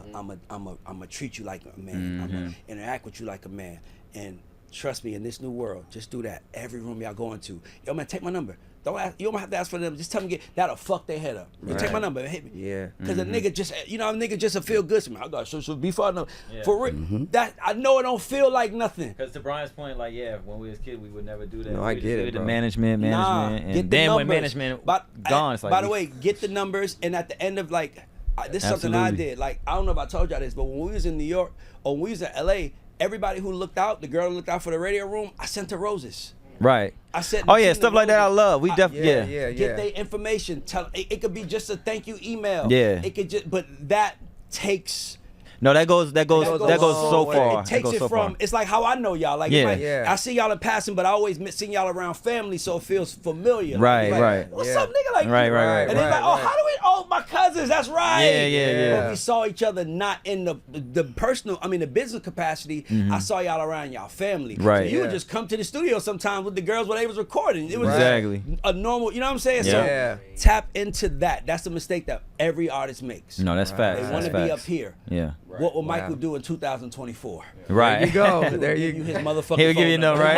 gonna treat you like a man. I'm gonna interact with you like a man. And trust me, in this new world, just do that. Every room y'all go into, yo man, take my number. Don't ask, you don't have to ask for them. Just tell them that'll fuck their head up. You take my number and hit me. Yeah. Cause a nigga just, a nigga just a feel good to me. I got so be fun. For real, that I know it don't feel like nothing. Because to Brian's point, like, yeah, when we was kids, we would never do that. No, We I just get do it, the bro. management, Nah, and get the then when numbers. management But- gone, it's like. by the way, get the numbers, and at the end of this is something I Absolutely. did. Like, I don't know if I told y'all this, but when we was in New York or when we was in LA, everybody who looked out, the girl who looked out for the radio room, I sent her roses. Right. I said, Oh yeah, send the stuff like that I roses. love. We definitely Yeah. Get their information. Tell it could be just a thank you email. Yeah. It could just, but that takes. No, that goes so It far. takes goes it so from. far. It's like how I know y'all. Like, Yeah. Yeah. I see y'all in passing, but I always seen y'all around family, so it feels familiar. Right, Like, right. What's Yeah. up, nigga? Like, Right. And they're like, oh, how do we? Oh, my cousins. That's right. Yeah. But we saw each other not in the personal. I mean, the business capacity. I saw y'all around y'all family. Right. So you would Yeah. just come to the studio sometimes with the girls when they was recording. It was Exactly. a normal. You know what I'm saying? Yeah. So tap into that. That's the mistake that every artist makes. No, that's facts. They want That's to be facts. up here. Yeah. What will Michael Wow. do in 2024? Right. There you go. He will There give you his motherfucking He'll give phone you a number, right?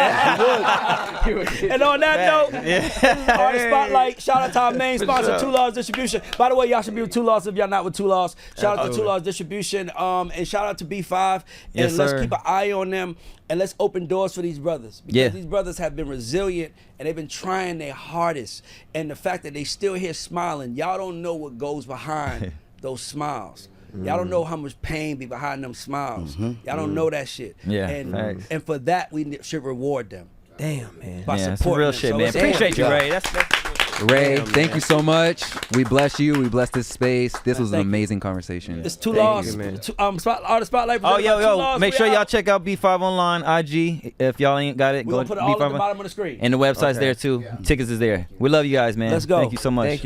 And on that note, Artist Spotlight. Shout out to our main sponsor, Two Laws Distribution. By the way, y'all should be with Two Laws if y'all not with Two Laws. Shout out to Two Laws Distribution. And shout out to B5. And Yes, let's sir. keep an eye on them and let's open doors for these brothers. Because Yeah. these brothers have been resilient and they've been trying their hardest. And the fact that they still here smiling, y'all don't know what goes behind those smiles. Y'all don't know how much pain be behind them smiles. Y'all don't know that shit. Yeah, and facts. and for that we should reward them. Damn, man. By Yeah, that's some supporting real them. shit, So man. it's- Appreciate you, Yeah. Ray. That's Ray, Damn, thank man. you so much. We bless you. We bless this space. This was an Thank you. amazing conversation. It's Two Thank Laws. you, man. Artist Spotlight. Oh, presented by Two yo, Laws. make We sure y'all out. check out B5 online, IG. If y'all ain't got it, We're go gonna to put it all at the B5. bottom of the screen. And the website's Okay. there too. Tickets is there. We love you guys, man. Let's go. Thank you so much. Thank you.